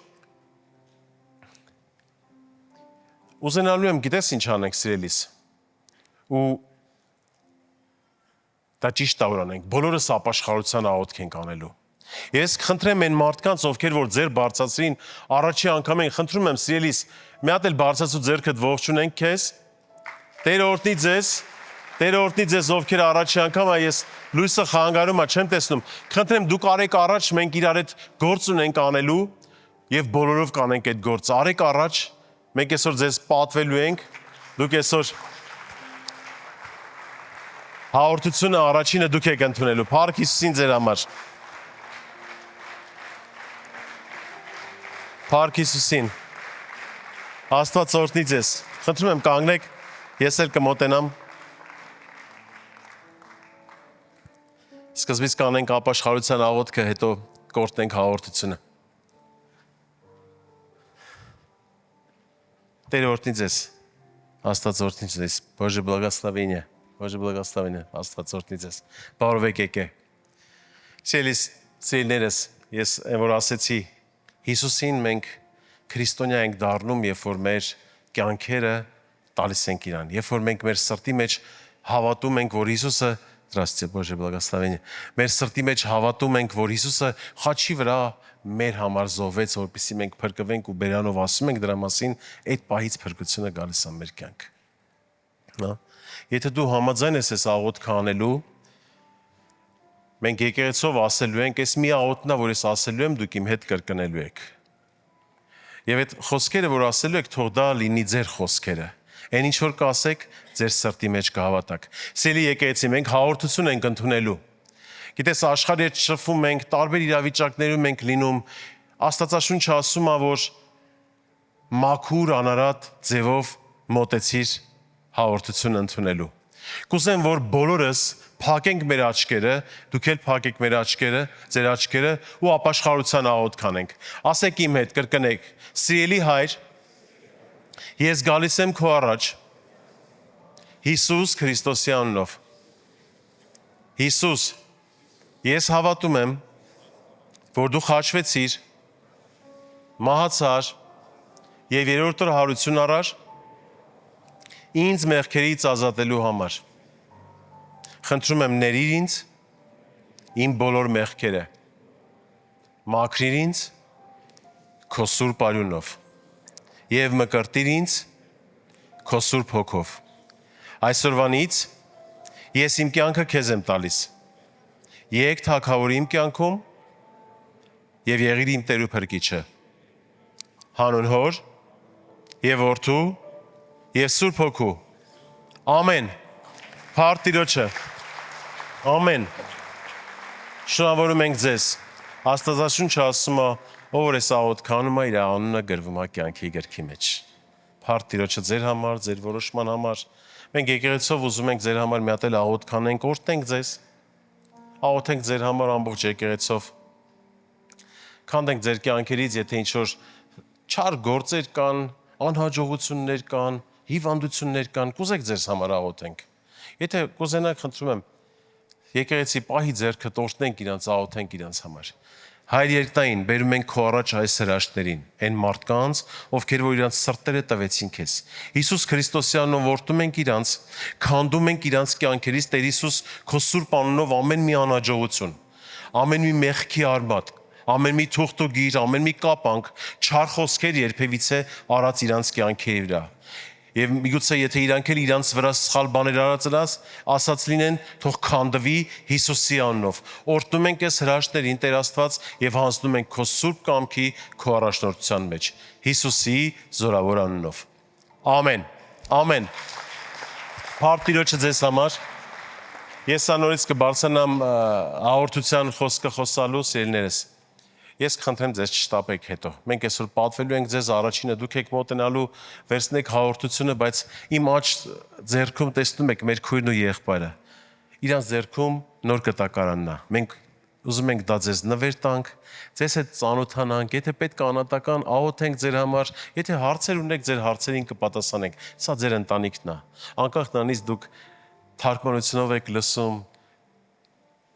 ուզենալու եմ, գիտես ինչ անենք սիրելիս, ու դա ճիշտ է որ անենք, բոլորս ապաշխարության աղոթք ենք անելու։ Ես խնդրեմ այն մարդկանց, ովքեր որ ձեր բարձրացրին, առաջի անգամ են խնդրում եմ սիրելիս, մի հատ էլ բարձրացու ձեռքդ ողջունենք քեզ։ Տերը օրհնի ձեզ, Տերը օրհնի ձեզ, ովքեր առաջի անգամ է, ես լույսը խանգարում է, չեմ տեսնում։ Խնդրեմ դուք արեք առաջ, մենք իրար հետ գործ ունենք անելու եւ բոլորով կանենք այդ գործը։ Արեք առաջ, մենք այսօր ձեզ պատվելու ենք, դուք այսօր հաղորդությունը առաջինը դուք եք ընդունելու։ Փառք Հիսուսին ձեր համար։ Փառք Հիսուսին։ Աստված օրհնի ձեզ։ Խնդրում եմ կանգնեք, ես էլ կմոտենամ։ Սկզբից կանենք ապաշխարության աղոթքը, հետո կորտնենք հաղորդությունը։ Տերը օրհնի ձեզ։ Աստված օրհնի ձեզ։ Божье благословение, Божье благословение, Աստված օրհնի ձեզ։ Բարովեք եկե։ Սիրելիներս, ես որ ասեցի, Հիսուսին մենք քրիստոնյա ենք դառնում, երբ որ մեր կյանքերը տալիս ենք իրան, երբ որ մենք մեր սրտի մեջ հավատում ենք, որ Հիսուսը Здравствуйте, Божье благословение։ Մեր սրտի մեջ հավատում ենք, որ Հիսուսը խաչի վրա մեր համար զոհվեց, որպեսզի մենք փրկվենք ու բերանով ասում ենք դրա մասին, այդ պահից փրկությունը գալիս է մեր կյանք։ Հա։ Եթե դու համաձայն ես այս աղոթքը անելու, մենք եկեղեցով ասելու ենք, այս մի աղոթն է, որ ես ասելու եմ, դուք իմ հետ կրկնելու եք։ Եվ այդ խոսքերը, որ ասելու եք, թող դա լինի ձեր խոսքերը։ Այն ինչ որ կասեք, ձեր սրտի մեջ կհավատաք։ Սիրելի եկեղեցի, մենք հաղորդություն ենք ընդունելու։ Գիտես, աշխարհի հետ շփվում ենք, տարբեր իրավիճակներում ենք լինում։ Աստվածաշունչը ասում է, որ մաքուր անարատ ձևով մոտեցիր հաղորդություն ընդունելու։ Կուզեմ, որ բոլորս փակենք մեր աչքերը, դուք էլ փակեք մեր աչքերը, ձեր աչքերը ու ապաշխարության աղոթք անենք։ Ասեք իմ հետ, կրկնեք. Սիրելի Հայր, ես գալիս եմ քո առաջ Հիսուս Քրիստոսի անունով։ Հիսուս, ես հավատում եմ, որ դու խաչվեցիր, մահացար եւ երրորդ օրը հարություն առար ինձ մեղքերից ազատելու համար։ Խնդրում եմ ներիր ինձ իմ բոլոր մեղքերը։ Մաքրիր ինձ քո սուրբ արյունով եւ մկրտիր ինձ քո սուրբ հոգով։ Այսօրվանից ես իմ կյանքը քեզ եմ տալիս։ Եկ թագավորի իմ կյանքում եւ եղիր իմ Տեր ու Փրկիչը։ Հանուն Հոր եւ Որդու եւ Սուրբ Հոգու։ Ամեն։ Փառք Տիրոջը։ Ամեն։ Շնորհավորում ենք ձեզ։ Աստվածաշունչը ասում է, ով որ էս աղոթքը անում է, իր անունը գրվում է կյանքի գրքի մեջ։ Փառք Տիրոջը ձեր համար, ձեր որոշման համար։ Մենք եկեղեցով ուզում ենք ձեր համար մի հատ էլ աղոթք անենք, օրհնենք ձեզ։ Աղոթենք ձեր համար ամբողջ եկեղեցով։ Քանդենք ձեր կյանքերից, եթե ինչ-որ չար գործեր կան, անհաջողություններ կան, հիվանդություններ կան, կուզեք ձեզ համար աղոթենք։ Եթե կուզենաք, խնդրում եմ, եկեղեցի պահի ձեռքը տորտնենք իրանց, աղոթենք իրանց համար։ Հայր երկնային, բերում ենք քո առաջ այս հրաշքներին, այն մարդկանց, ովքեր որ իրանց սրտերը տվեցին քեզ։ Հիսուս Քրիստոսի անունով որդում ենք իրանց, քանդում ենք իրանց կյանքերից, Տեր Հիսուս, քո սուրբ անունով ամեն մի անհաջողություն, ամեն մի մեղքի արմատ, ամեն մի թուղթուգիր, ամեն մի կապանք, չար խոսքեր երբևիցե արած իրանց կյանքերի վրա։ Եվ միգուցե եթե իրանք էլ իրանց վրա սխալ բաներ ասած լինեն, թող քանդվի Հիսուսի անունով։ Օրհնում ենք այս հրաշքներին, Տեր Աստված, եւ հանձնում ենք քո սուրբ կամքի, քո առաջնորդության մեջ։ Հիսուսի զորավոր անունով։ Ամեն։ Ամեն։ Փառք Տիրոջը ձեզ համար։ Ես անորից կբարձրանամ հաղորդության խոսքը խոսալու, սիրելիներս։ Ես կխնդրեմ ձեզ չշտապեք հետո։ Մենք այսօր պատվելու ենք ձեզ առաջինը, դուք եք մոտենալու, վերցնեք հաղորդությունը, բայց իմ աջ ձեռքում տեսնում եք մեր քույրն ու եղբայրը։ Իրանց ձեռքում նոր կտակարանն է։ Մենք ուզում ենք դա ձեզ նվեր տանք, ձեզ հետ ծանոթանանք, եթե պետք է անհատական աղոթենք ձեր համար, եթե հարցեր ունեք, ձեր հարցերին կպատասխանենք։ Սա ձեր ընտանիքն է։ Անկախ նրանից դուք թարգմանությունով եք լսում,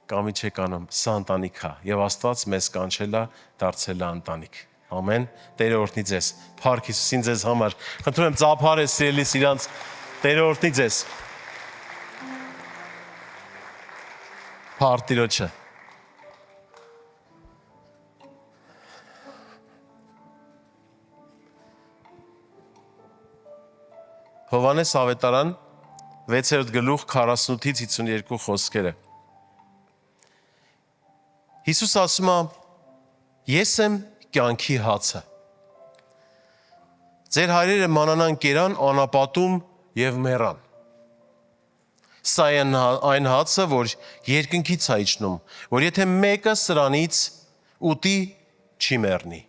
կամ չեք անում, սա ընտանիք է, եւ Աստված մեզ կանչել է դարձել է ընտանիք։ Ամեն։ Տերը օրհնի ձեզ։ Փառք Հիսուսին ձեզ համար։ Խնդրում եմ ծափարես սիրելիս իրանց, Տերը օրհնի ձեզ։ Փառք Տիրոջը։ Հովհաննես ավետարան 6-րդ գլուխ 48-ից 52 խոսքերը։ Հիսուս ասում է. Ես եմ կյանքի հացը։ Ձեր հայրերը մանանան կերան, անապատում եւ մեռան։ Սա այն հացը, որ երկնքից է իջնում, որ եթե մեկը սրանից ուտի, չի մեռնի։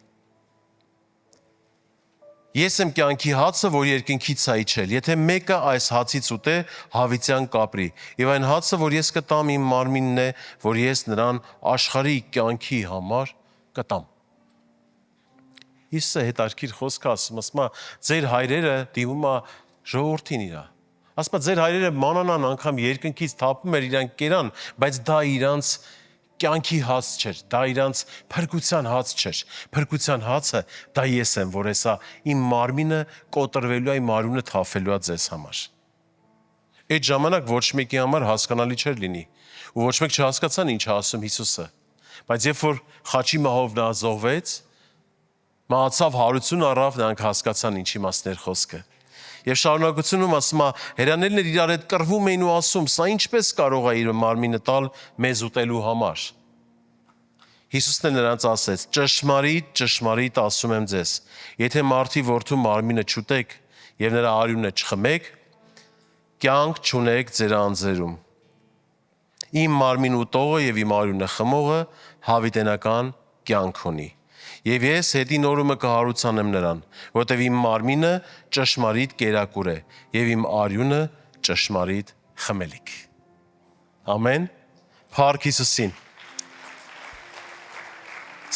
Ես եմ կյանքի հացը, որ երկնքից է իջել, եթե մեկը այս հացից ուտե, հավիտյան կապրի, եւ այն հացը, որ ես կտամ իմ մարմինն է, որ ես նրան աշխարհի կյանքի համար կտամ։ Իսը հետարքիր խոսքը ասում է, ձեր հայրերը դիմում է ժողովրդին իրա։ Ասում է, ձեր հայրերը մանանան անգամ երկնքից թափում էր իրանք կերան, բայց դա իրանց կյանքի հաց չէր, դա իրանց փրկության հաց չէր։ Փրկության հացը դա ես եմ, որ հեսա իմ մարմինը կոտրվելու է, իմ արյունը թափվելու է ձեզ համար։ Այդ ժամանակ ոչ մեկի համար հասկանալի չէր լինի, ու ոչ մեկ չհասկացան ինչ ասում Հիսուսը։ Բայց երբ որ խաչի մահով նա զոհվեց, մահացավ, հարություն առավ, նրանք հասկացան ինչ իմաստներ խոսքը։ Եվ շարունակությունում ասում է, հերանելն իրար հետ կռվում էին ու ասում, սա ինչպես կարող է իր մարմինը տալ մեզ ուտելու համար։ Հիսուսն նրանց ասեց. ճշմարիտ, ճշմարիտ ասում եմ ձեզ, եթե մարդի որդու մարմինը չուտեք եւ նրա արյունը չխմեք, կյանք չունեք ձեր անձերում։ Իմ մարմին ուտողը եւ իմ արյունը խմողը հավիտենական կյանք ունի։ Եվ ես հետի նորումը կհարուցանեմ նրան, որտեվ իմ մարմինը ճշմարիտ կերակուր է եւ իմ արյունը ճշմարիտ խմելիք։ Ամեն։ Փառք Հիսուսին։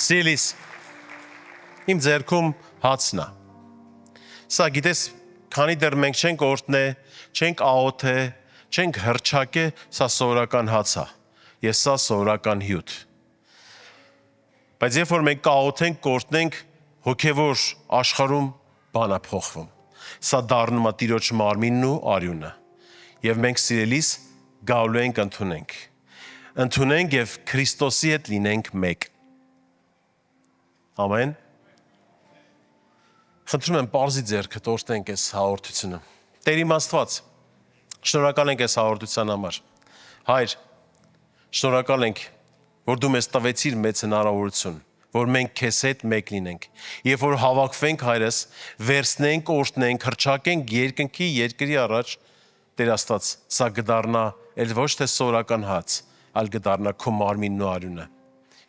Սիրելիս, իմ ձեռքում հացն է։ Սա գիտես, քանի դեռ մենք չենք օրհնե, չենք աղոթե, չենք հռչակե, սա սովորական հաց է։ Եվ սա սովորական հյութ։ Բայց երբ որ մենք կաղոթենք, կօրհնենք, հոգևոր աշխարհում բան է փոխվում։ Սա դառնում է Տիրոջ մարմինն ու արյունը։ Եվ մենք սիրելիս գալու ենք ընդունենք։ Ընդունենք եւ Քրիստոսի հետ լինենք մեկ։ Ամեն։ Խնդրում եմ պարզի ձեռքդ օրհնենք այս հաղորդությունը։ Տեր իմ Աստված, շնորհակալ ենք այս հաղորդության համար։ Հայր, շնորհակալ ենք, որ դու մեզ տվեցիր մեծ հնարավորություն, որ մենք քեզ հետ մեկ լինենք, եւ որ հավաքվենք հայրս, վերցնենք, օրհնենք, հռչակենք երկնքի երկրի առաջ, Տեր Աստված, սա կդառնա էլ ոչ թե սովորական հաց, այլ կդառնա քո մարմինն ու արյունը։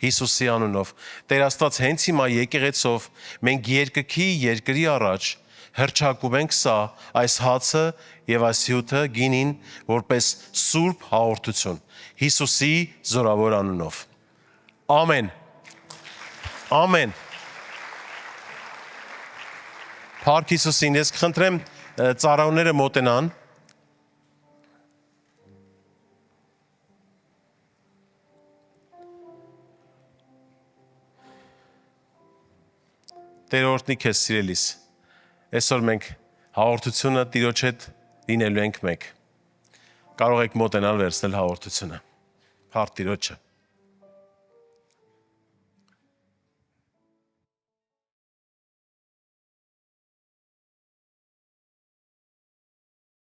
Հիսուսի անունով, Տեր Աստված, հենց հիմա եկեղեցով մենք երկրքի երկրի առաջ հռչակում ենք սա, այս հացը եւ այս հյութը գինին, որպես սուրբ հաղորդություն։ Հիսուսի զորավոր անունով։ Ամեն։ Ամեն։ Փառք Հիսուսին, ես կխնդրեմ ծառայողները մոտենան։ Տերորդնի քեզ սիրելիս։ Այսօր մենք հաղորդությունը Տիրոջ հետ լինելու ենք մեկ։ Կարող եք մոտենալ վերցնել հաղորդությունը։ Փառք Տիրոջը։